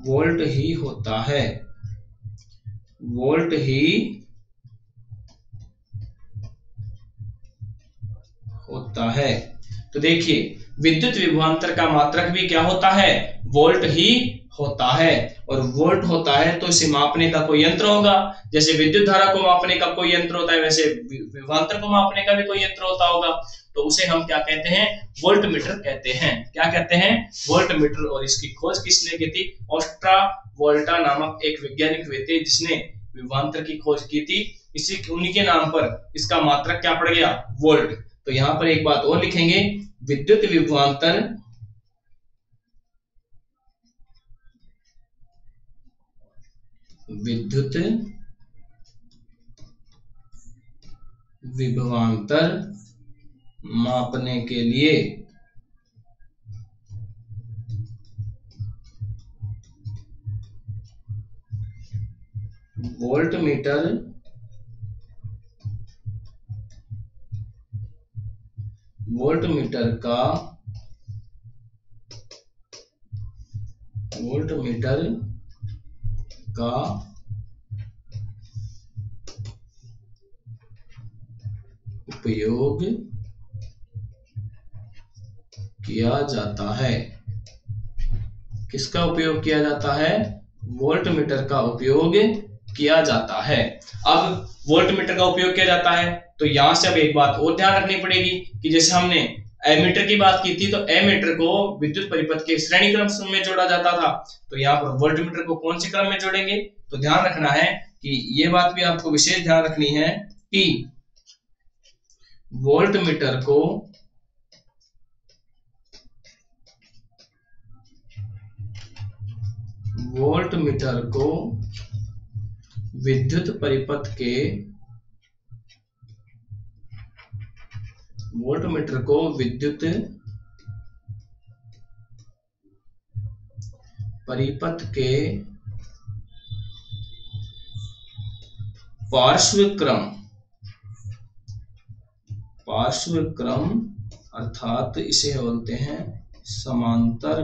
वोल्ट ही होता है, वोल्ट ही होता है। तो देखिए विद्युत विभवांतर का मात्रक भी क्या होता है, वोल्ट ही होता है। और वोल्ट होता है तो इसे मापने का कोई यंत्र होगा, जैसे विद्युत धारा को मापने का कोई यंत्र होता है वैसे विभवांतर को मापने का भी कोई यंत्र होता होगा, तो उसे हम क्या कहते हैं, वोल्टमीटर कहते हैं। क्या कहते हैं, वोल्टमीटर। और इसकी खोज किसने की थी, ऑस्ट्रा वोल्टा नामक एक वैज्ञानिक हुए थे जिसने विभवांतर की खोज की थी। इसी उन्हीं के नाम पर इसका मात्रक क्या पड़ गया, वोल्ट। तो यहां पर एक बात और लिखेंगे, विद्युत विभवांतर विद्युत विभवांतर मापने के लिए वोल्टमीटर का उपयोग किया जाता है। किसका उपयोग किया जाता है, वोल्टमीटर का उपयोग किया जाता है। अब वोल्टमीटर का उपयोग किया जाता है तो यहां से अब एक बात और ध्यान रखनी पड़ेगी कि जैसे हमने एमीटर की बात की थी, तो एमीटर को विद्युत परिपथ के श्रेणी क्रम में जोड़ा जाता था, तो यहाँ पर वोल्टमीटर को कौन से क्रम में जोड़ेंगे, तो ध्यान रखना है कि ये बात भी आपको विशेष ध्यान रखनी है कि वोल्टमीटर को विद्युत परिपथ के पार्श्व क्रम अर्थात इसे बोलते हैं समांतर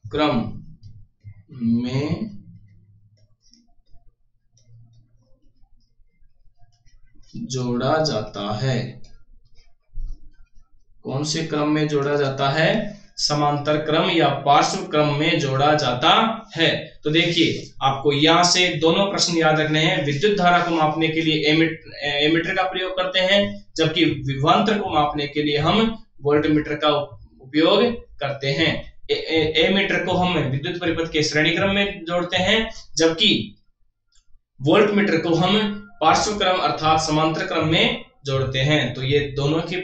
क्रम में जोड़ा जाता है। कौन से क्रम में जोड़ा जाता है, समांतर क्रम या पार्श्व क्रम में जोड़ा जाता है। तो देखिए आपको यहां से दोनों प्रश्न याद रखने हैं, विद्युत धारा को मापने के लिए एमीटर का प्रयोग करते हैं, जबकि विभवांतर को मापने के लिए हम वोल्टमीटर का उपयोग करते हैं। एमीटर को हम विद्युत परिपथ के श्रेणी क्रम में जोड़ते हैं, जबकि वोल्टमीटर को हम पार्श्व क्रम अर्थात समांतर क्रम में जोड़ते हैं। तो ये दोनों के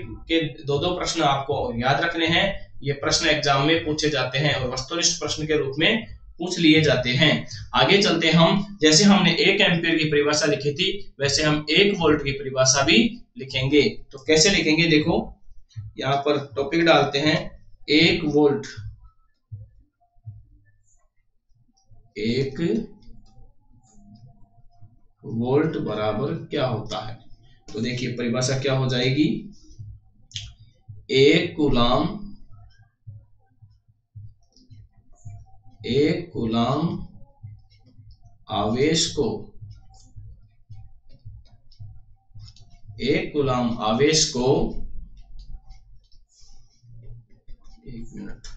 दो प्रश्न आपको याद रखने हैं। ये प्रश्न एग्जाम में पूछे जाते हैं और वस्तुनिष्ठ प्रश्न के रूप में पूछ लिए जाते हैं। आगे चलते हम, जैसे हमने 1 एम्पीयर की परिभाषा लिखी थी वैसे हम 1 वोल्ट की परिभाषा भी लिखेंगे। तो कैसे लिखेंगे, देखो यहाँ पर टॉपिक डालते हैं, 1 वोल्ट 1 वोल्ट बराबर क्या होता है। तो देखिए परिभाषा क्या हो जाएगी, 1 कूलाम आवेश को 1 मिनट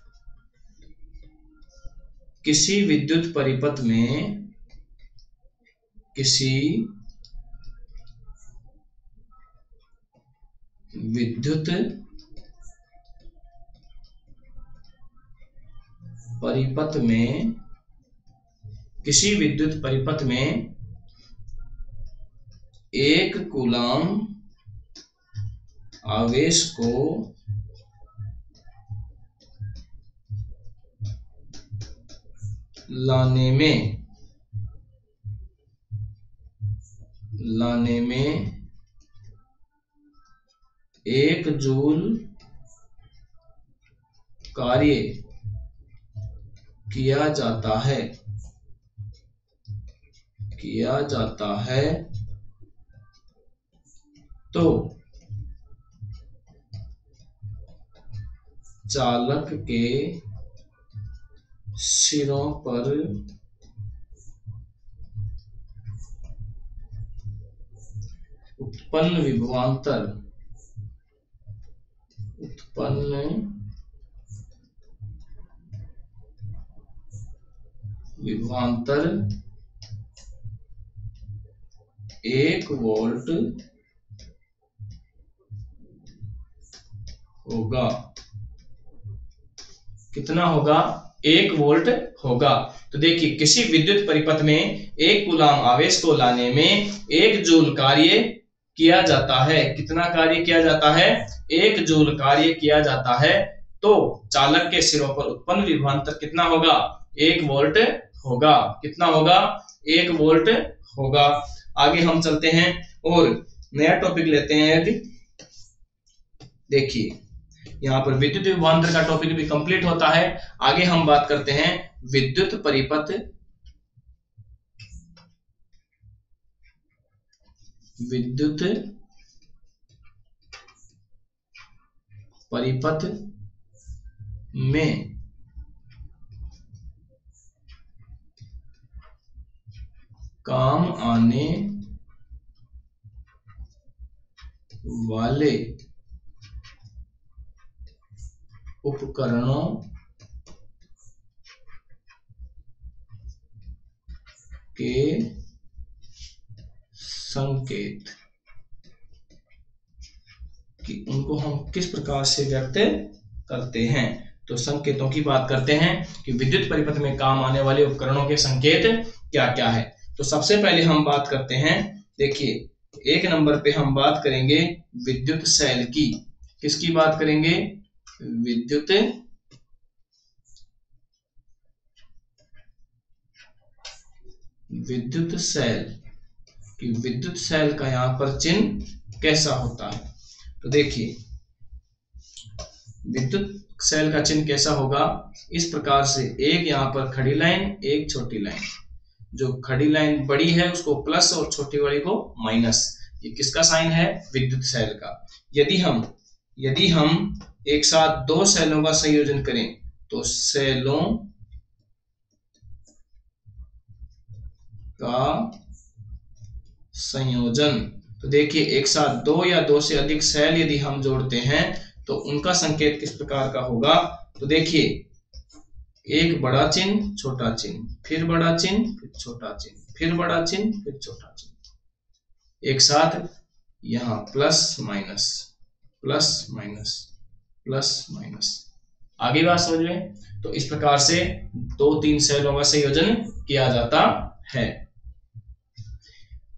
किसी विद्युत परिपथ में विद्युत परिपथ में 1 कूलाम आवेश को लाने में लाने में 1 जूल कार्य किया जाता है तो चालक के सिरों पर उत्पन्न विभवांतर 1 वोल्ट होगा। कितना होगा? 1 वोल्ट होगा। तो देखिए, किसी विद्युत परिपथ में 1 कूलाम आवेश को लाने में 1 जूल कार्य किया जाता है। कितना कार्य किया जाता है? 1 जूल कार्य किया जाता है। तो चालक के सिरों पर उत्पन्न विभवांतर कितना होगा? 1 वोल्ट होगा। कितना होगा? 1 वोल्ट होगा। आगे हम चलते हैं और नया टॉपिक लेते हैं। देखिए, यहाँ पर विद्युत विभवांतर का टॉपिक भी कंप्लीट होता है। आगे हम बात करते हैं विद्युत परिपथ में काम आने वाले उपकरणों के संकेत कि उनको हम किस प्रकार से व्यक्त करते हैं। तो संकेतों की बात करते हैं कि विद्युत परिपथ में काम आने वाले उपकरणों के संकेत क्या क्या है। तो सबसे पहले हम बात करते हैं, देखिए, 1 नंबर पे हम बात करेंगे विद्युत सेल की। किसकी बात करेंगे? विद्युत सेल कि विद्युत सेल का यहां पर चिन्ह कैसा होता है। तो देखिए, विद्युत सेल का चिन्ह कैसा होगा? इस प्रकार से, एक यहां पर खड़ी लाइन, एक छोटी लाइन। जो खड़ी लाइन बड़ी है उसको प्लस और छोटी वाली को माइनस। ये किसका साइन है? विद्युत सेल का। यदि हम एक साथ 2 सेलों का संयोजन करें तो सेलों का संयोजन, तो देखिए, एक साथ 2 या 2 से अधिक सेल यदि हम जोड़ते हैं तो उनका संकेत किस प्रकार का होगा। तो देखिए, एक बड़ा चिन्ह, छोटा चिन्ह, फिर बड़ा चिन्ह, फिर छोटा चिन्ह, फिर बड़ा चिन्ह, फिर छोटा चिन्ह, एक साथ यहां plus minus, plus minus, plus minus. आगे बात समझ में? तो इस प्रकार से 2-3 सेलों का संयोजन किया जाता है।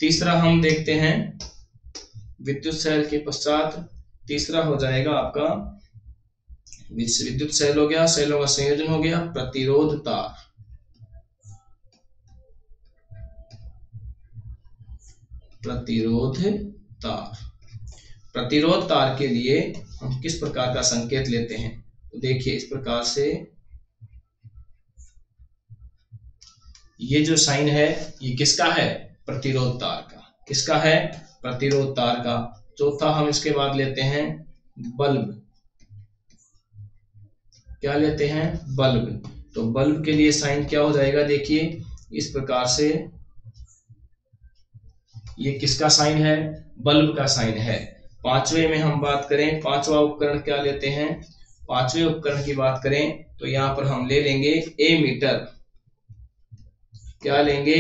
तीसरा हम देखते हैं, विद्युत सेल के पश्चात तीसरा हो जाएगा आपका, विद्युत सेल हो गया, सेलों का संयोजन हो गया, प्रतिरोध तार। प्रतिरोध तार के लिए हम किस प्रकार का संकेत लेते हैं? तो देखिए, इस प्रकार से ये जो साइन है ये किसका है? प्रतिरोध तार का। किसका है? प्रतिरोध तार का। चौथा हम इसके बाद लेते हैं बल्ब। क्या लेते हैं? बल्ब। तो बल्ब के लिए साइन क्या हो जाएगा? देखिए, इस प्रकार से, ये किसका साइन है? बल्ब का साइन है। 5वें में हम बात करें, 5वां उपकरण क्या लेते हैं? 5वें उपकरण की बात करें तो यहां पर हम ले लेंगे एमीटर। क्या लेंगे?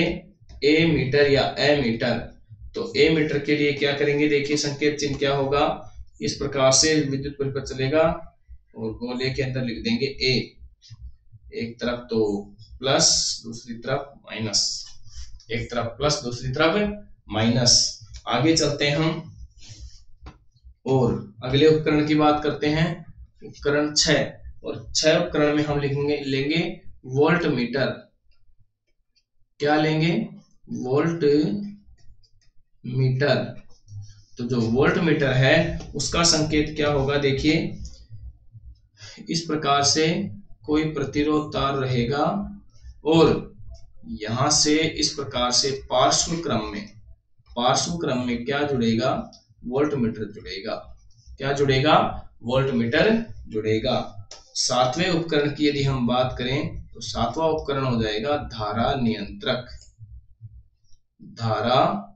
एमीटर या एमीटर। तो एमीटर के लिए क्या करेंगे? देखिए, संकेत चिन्ह क्या होगा? इस प्रकार से विद्युत परिपथ चलेगा और गोले के अंदर लिख देंगे ए। एक तरफ तो प्लस, दूसरी तरफ माइनस। एक तरफ प्लस, दूसरी तरफ माइनस। आगे चलते हैं हम और अगले उपकरण की बात करते हैं, उपकरण 6। और 6 उपकरण में हम लेंगे वोल्ट मीटर। क्या लेंगे? Volt meter. तो जो वोल्ट मीटर है उसका संकेत क्या होगा, देखिए इस प्रकार से कोई प्रतिरोध तार रहेगा और यहां से इस प्रकार से पार्श्व क्रम में क्या जुड़ेगा, वोल्ट मीटर जुड़ेगा। क्या जुड़ेगा, वोल्ट मीटर जुड़ेगा। सातवें उपकरण की यदि हम बात करें तो सातवां उपकरण हो जाएगा धारा नियंत्रक। धारा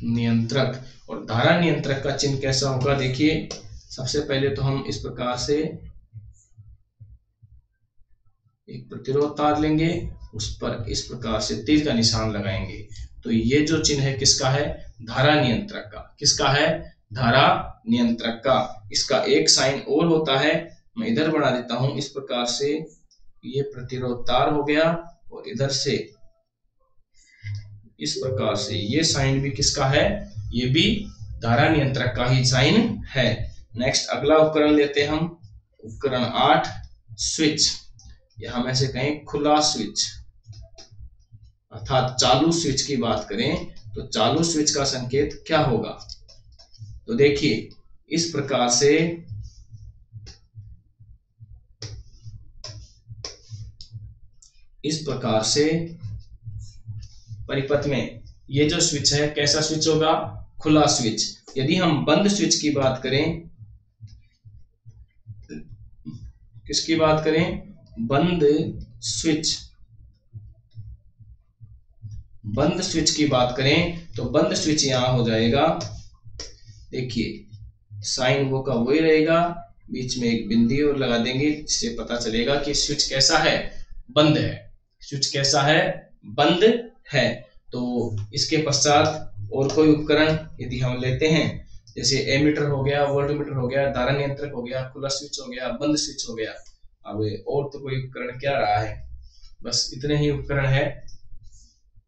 नियंत्रक। और धारा नियंत्रक का चिन्ह कैसा होगा, देखिए सबसे पहले तो हम इस प्रकार से एक प्रतिरोध तार लेंगे, उस पर इस प्रकार से तीर का निशान लगाएंगे। तो ये जो चिन्ह है किसका है, धारा नियंत्रक का। किसका है, धारा नियंत्रक का। इसका एक साइन और होता है, मैं इधर बना देता हूं इस प्रकार से, ये प्रतिरोध तार हो गया और इधर से इस प्रकार से ये साइन भी किसका है, ये भी धारा नियंत्रक का ही साइन है। नेक्स्ट अगला उपकरण लेते हैं हम, उपकरण 8 स्विच, या हम ऐसे कहें खुला स्विच अर्थात चालू स्विच की बात करें तो चालू स्विच का संकेत क्या होगा। तो देखिए इस प्रकार से परिपथ में ये जो स्विच है कैसा स्विच होगा, खुला स्विच। यदि हम बंद स्विच की बात करें, किसकी बात करें, बंद स्विच की बात करें तो बंद स्विच यहां हो जाएगा, देखिए साइन वो का वही रहेगा, बीच में एक बिंदी और लगा देंगे जिससे पता चलेगा कि स्विच कैसा है, बंद है। स्विच कैसा है, बंद है। तो इसके पश्चात और कोई उपकरण यदि हम लेते हैं, जैसे एमीटर हो गया, वोल्ट मीटर हो गया, धारा नियंत्रक हो गया, खुला स्विच हो गया, बंद स्विच हो गया। अब और तो कोई उपकरण क्या रहा है, बस इतने ही उपकरण है।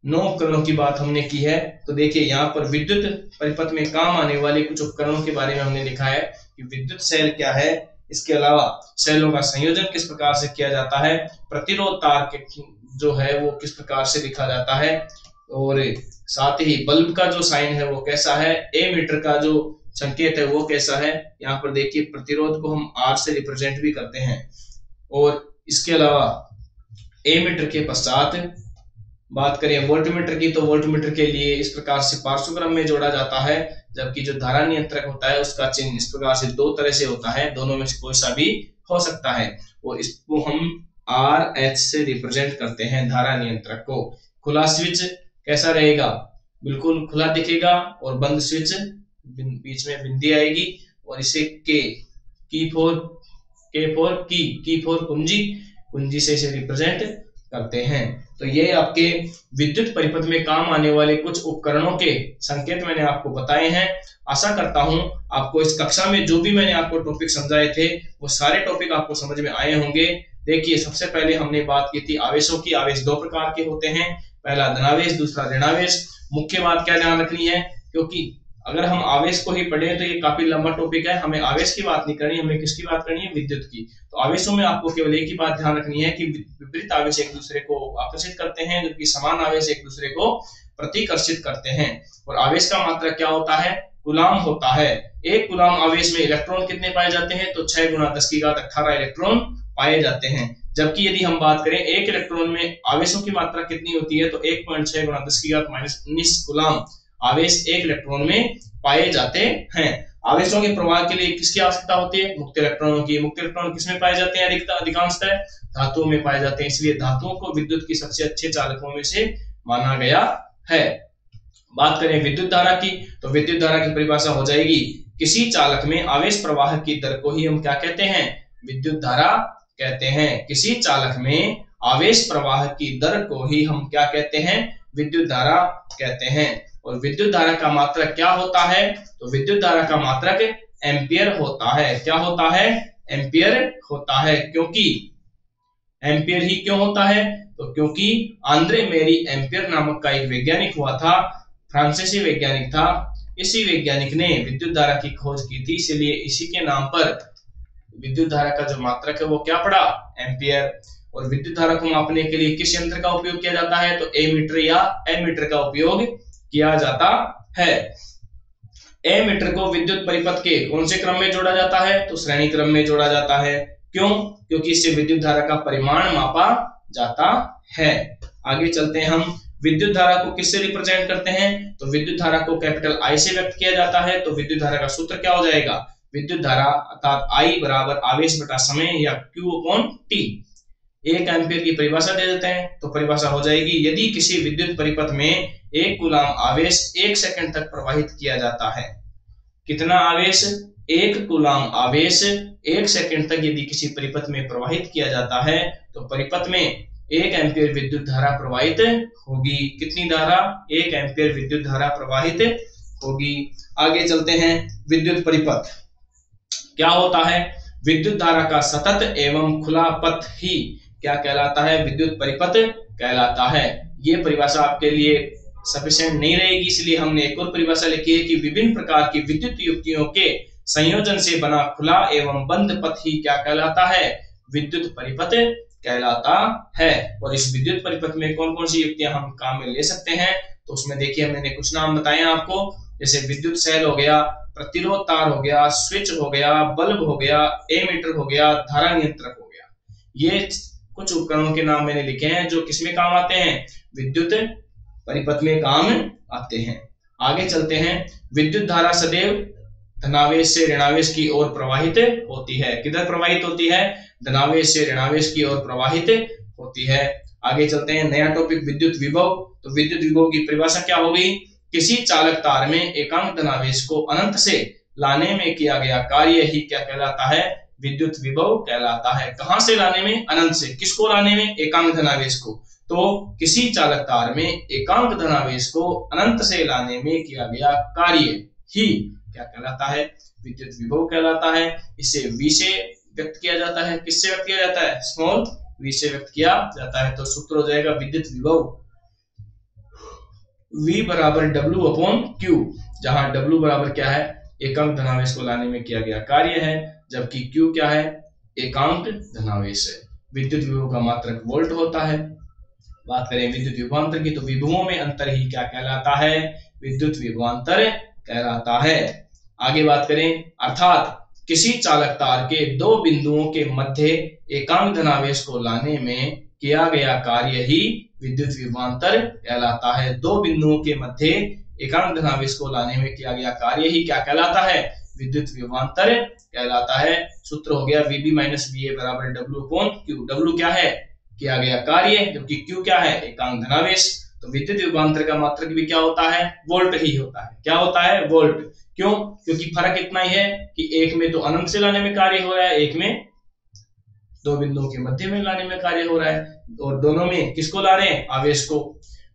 9 उपकरणों की बात हमने की है। तो देखिए यहाँ पर विद्युत परिपथ में काम आने वाले कुछ उपकरणों के बारे में हमने लिखा है कि विद्युत सेल क्या है, इसके अलावा सेलों का संयोजन किस प्रकार से किया जाता है, प्रतिरोध तार के जो है वो किस प्रकार से लिखा जाता है, और साथ ही बल्ब का जो साइन है वो कैसा है, ए मीटर का जो संकेत है वो कैसा है। यहाँ पर देखिए प्रतिरोध को हम आर से रिप्रेजेंट भी करते हैं। और इसके अलावा ए मीटर के पश्चात बात करें वोल्टमीटर की, तो वोल्टमीटर के लिए इस प्रकार से पार्श्वक्रम में जोड़ा जाता है, जबकि जो धारा नियंत्रक होता है उसका चिन्ह इस प्रकार से 2 तरह से होता है, दोनों में से कोई सा भी हो सकता है। और इसको हम आर एच से रिप्रेजेंट करते हैं धारा नियंत्रक को। खुला स्विच कैसा रहेगा, बिल्कुल खुला दिखेगा, और बंद स्विच बीच में बिंदी आएगी, और इसे की फॉर कुंजी से इसे रिप्रेजेंट करते हैं। तो ये आपके विद्युत परिपथ में काम आने वाले कुछ उपकरणों के संकेत मैंने आपको बताए हैं। आशा करता हूं आपको इस कक्षा में जो भी मैंने आपको टॉपिक समझाए थे वो सारे टॉपिक आपको समझ में आए होंगे। देखिए सबसे पहले हमने बात की थी आवेशों की। आवेश 2 प्रकार के होते हैं, पहला धनावेश, दूसरा ऋणावेश। मुख्य बात क्या ध्यान रखनी है, क्योंकि अगर हम आवेश को ही पढ़े तो ये काफी लंबा टॉपिक है, हमें आवेश की बात नहीं करनी, हमें किसकी बात करनी है, विद्युत की। तो आवेशों में आपको केवल एक ही बात ध्यान रखनी है कि विपरीत आवेश एक दूसरे को आकर्षित करते हैं, जबकि समान आवेश एक दूसरे को प्रतिकर्षित करते हैं। और आवेश का मात्रक क्या होता है, कूलाम होता है। एक कूलाम आवेश में इलेक्ट्रॉन कितने पाए जाते हैं, तो 6 × 10⁻18 इलेक्ट्रॉन पाए जाते हैं। जबकि यदि हम बात करें एक इलेक्ट्रॉन में आवेशों की मात्रा कितनी होती है, तो 1.6 × 10⁻−19 कूलाम आवेश एक इलेक्ट्रॉन में पाए जाते हैं। आवेशों के प्रवाह के लिए किसकी आवश्यकता होती है, मुक्त इलेक्ट्रॉनों की। मुक्त इलेक्ट्रॉन किसमें पाए जाते हैं, अधिकांशतः धातुओं में पाए जाते हैं, इसलिए धातुओं को विद्युत की सबसे अच्छे चालकों में से माना गया है। बात करें विद्युत धारा की, तो विद्युत धारा की परिभाषा हो जाएगी, किसी चालक में आवेश प्रवाह की दर को ही हम क्या कहते हैं, विद्युत धारा कहते हैं। किसी चालक में आवेश प्रवाह की दर को ही हम क्या कहते हैं, विद्युत धारा कहते हैं। और विद्युत धारा का मात्रक क्या होता है, तो विद्युत धारा का मात्रक एम्पियर होता है। क्या होता है, एम्पियर होता है। क्योंकि एम्पियर ही क्यों होता है, तो क्योंकि आंद्रे मेरी एम्पियर नामक का एक वैज्ञानिक हुआ था, फ्रांसीसी वैज्ञानिक था। इसी वैज्ञानिक ने विद्युत धारा की खोज की थी, इसलिए इसी के नाम पर विद्युत धारा का जो मात्रक है वो क्या पड़ा, एम्पियर। और विद्युत धारा को मापने के लिए किस यंत्र का उपयोग किया जाता है? तो एमीटर या एमीटर का उपयोग किया जाता है। एमीटर को विद्युत परिपथ के कौन से क्रम में जोड़ा जाता है? तो श्रेणी क्रम में जोड़ा जाता है। क्यों? क्योंकि इससे विद्युत धारा का परिमाण मापा जाता है। आगे चलते हैं हम। विद्युत धारा को किससे रिप्रेजेंट करते हैं? तो विद्युत धारा को कैपिटल आई से व्यक्त किया जाता है। तो विद्युत धारा का सूत्र क्या हो जाएगा? विद्युत धारा अर्थात आई बराबर आवेश बटा समय या Q अपॉन T। 1 एम्पीयर की परिभाषा दे देते हैं। तो परिभाषा हो जाएगी, यदि किसी विद्युत परिपथ में 1 कूलाम आवेश 1 सेकंड तक प्रवाहित किया जाता है। कितना आवेश? 1 कूलाम आवेश 1 सेकंड तक यदि किसी परिपथ में प्रवाहित किया जाता है तो परिपथ में 1 एम्पीयर विद्युत धारा प्रवाहित होगी। कितनी धारा? 1 एम्पीयर विद्युत धारा प्रवाहित होगी। आगे चलते हैं। विद्युत परिपथ क्या होता है? विद्युत धारा का सतत एवं खुला पथ ही क्या कहलाता है? विद्युत परिपथ कहलाता है। ये परिभाषा आपके लिए सफिशिएंट नहीं रहेगी, इसलिए हमने एक और परिभाषा लिखी है कि विभिन्न प्रकार की विद्युत युक्तियों के संयोजन से बना खुला एवं बंद पथ ही क्या कहलाता है? विद्युत परिपथ कहलाता है। और इस विद्युत परिपथ में कौन कौन सी युक्तियां हम काम में ले सकते हैं? तो उसमें देखिए मैंने कुछ नाम बताए आपको, जैसे विद्युत सेल हो गया, प्रतिरोध तार हो गया, स्विच हो गया, बल्ब हो गया, एमीटर हो गया, धारा नियंत्रक हो गया। ये कुछ उपकरणों के नाम मैंने लिखे हैं जो किसमें काम आते हैं? विद्युत परिपथ में काम आते हैं। आगे चलते हैं। विद्युत धारा सदैव धनावेश से ऋणावेश की ओर प्रवाहित होती है। किधर प्रवाहित होती है? धनावेश से ऋणावेश की ओर प्रवाहित होती है। आगे चलते हैं। नया टॉपिक विद्युत विभव। तो विद्युत विभव की परिभाषा क्या होगी? किसी चालक तार में एकांक धनावेश को अनंत से लाने में किया गया कार्य ही क्या कहलाता है? विद्युत विभव कहलाता है। कहां से लाने में? अनंत से। किसको लाने में? एकांक धनावेश को। तो किसी चालक तार में एकांक धनावेश को अनंत से लाने में किया गया कार्य ही क्या कहलाता है? विद्युत विभव कहलाता है। इसे V से व्यक्त किया जाता है। किससे व्यक्त किया जाता है? स्मॉल v से व्यक्त किया जाता है। तो सूत्र हो जाएगा विद्युत विभव V बराबर W अपॉन Q, जहां W बराबर क्या है? एकांक धनावेश को लाने में किया गया कार्य है, जबकि Q क्या है? एकांक धनावेश है। विद्युत विभव का मात्रक वोल्ट होता है। बात करें विद्युत विभवांतर की, तो विभवों में अंतर ही क्या कहलाता है? विद्युत विभवांतर कहलाता है। आगे बात करें, अर्थात किसी चालक तार के 2 बिंदुओं के मध्य एकांक धनावेश को लाने में किया गया कार्य ही विद्युत विभवांतर कहलाता है। 2 बिंदुओं के मध्य एकांक धनावेश को लाने में किया गया कार्य ही क्या कहलाता है? विद्युत विभवांतर कहलाता है। सूत्र हो गया VB माइनस VA बराबर W अपॉन Q। W क्या है? किया गया कार्य, जबकि Q क्या है? एकांक धनावेश। तो विद्युत विभवांतर का मात्रक भी क्या होता है? वोल्ट ही होता है। क्या होता है? वोल्ट। क्यों? क्योंकि फर्क इतना ही है कि एक में तो अनंत से लाने में कार्य हो रहा है, एक में 2 बिंदुओं के मध्य में लाने में कार्य हो रहा है, और दोनों में किसको ला रहे हैं? आवेश को।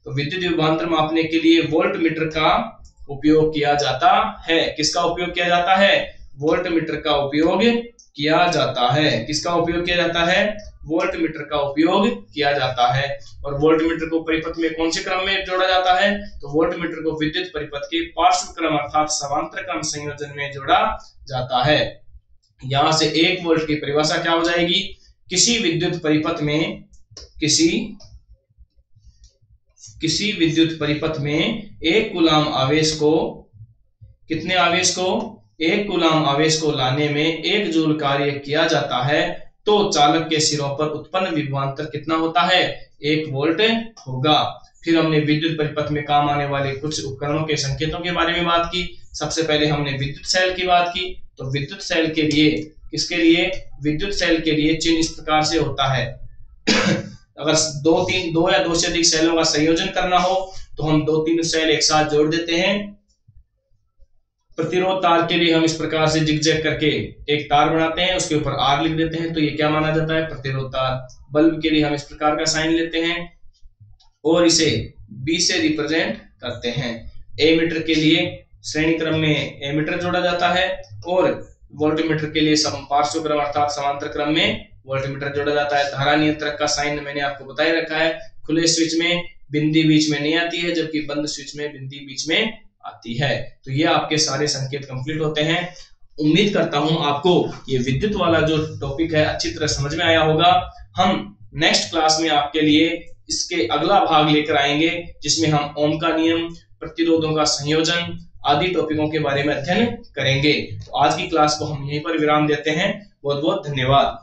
तो विद्युत विभवांतर मापने के लिए वोल्ट मीटर का उपयोग किया जाता है। किसका उपयोग किया जाता है? वोल्ट मीटर का उपयोग किया जाता है। किसका उपयोग किया जाता है? वोल्ट मीटर का उपयोग किया जाता है। और वोल्ट मीटर को परिपथ में कौन से क्रम में जोड़ा जाता है? तो वोल्ट मीटर को विद्युत परिपथ के पार्श्व क्रम अर्थात समांतर क्रम संयोजन में जोड़ा जाता है। यहां से 1 वोल्ट की परिभाषा क्या हो जाएगी? किसी विद्युत परिपथ में किसी विद्युत परिपथ में 1 कूलाम आवेश को, कितने आवेश को? 1 कूलाम आवेश को लाने में 1 जूल कार्य किया जाता है, तो चालक के सिरों पर उत्पन्न विभवांतर कितना होता है? 1 वोल्ट होगा। फिर हमने विद्युत परिपथ में काम आने वाले कुछ उपकरणों के संकेतों के बारे में बात की। सबसे पहले हमने विद्युत सेल की बात की। तो विद्युत सेल के लिए, किसके लिए? विद्युत सेल के लिए चिन्ह इस प्रकार से होता है। अगर 2 या 2 से अधिक सेलों का संयोजन करना हो तो हम 2-3 सेल एक साथ जोड़ देते हैं। प्रतिरोध तार के लिए हम इस प्रकार से जिगजैग करके एक तार बनाते हैं, उसके ऊपर R लिख देते हैं, तो ये क्या माना जाता है? प्रतिरोध तार। बल्ब के लिए हम इस प्रकार का साइन लेते हैं और इसे B से रिप्रेजेंट करते हैं। एमीटर के लिए श्रेणी क्रम में एमीटर जोड़ा जाता है, और वोल्टमीटर के लिए पार्श्व क्रम अर्थात समांतर क्रम में वोल्टमीटर जोड़ा जाता है। धारा नियंत्रक का साइन मैंने आपको बताया रखा है। खुले स्विच में बिंदी बीच में नहीं आती है, जबकि बंद स्विच में बिंदी बीच में आती है। तो ये आपके सारे संकेत कंप्लीट होते हैं। उम्मीद करता हूं आपको ये विद्युत वाला जो टॉपिक है अच्छी तरह समझ में आया होगा। हम नेक्स्ट क्लास में आपके लिए इसके अगला भाग लेकर आएंगे, जिसमें हम ओम का नियम, प्रतिरोधों का संयोजन आदि टॉपिकों के बारे में अध्ययन करेंगे। तो आज की क्लास को हम यहीं पर विराम देते हैं। बहुत बहुत धन्यवाद।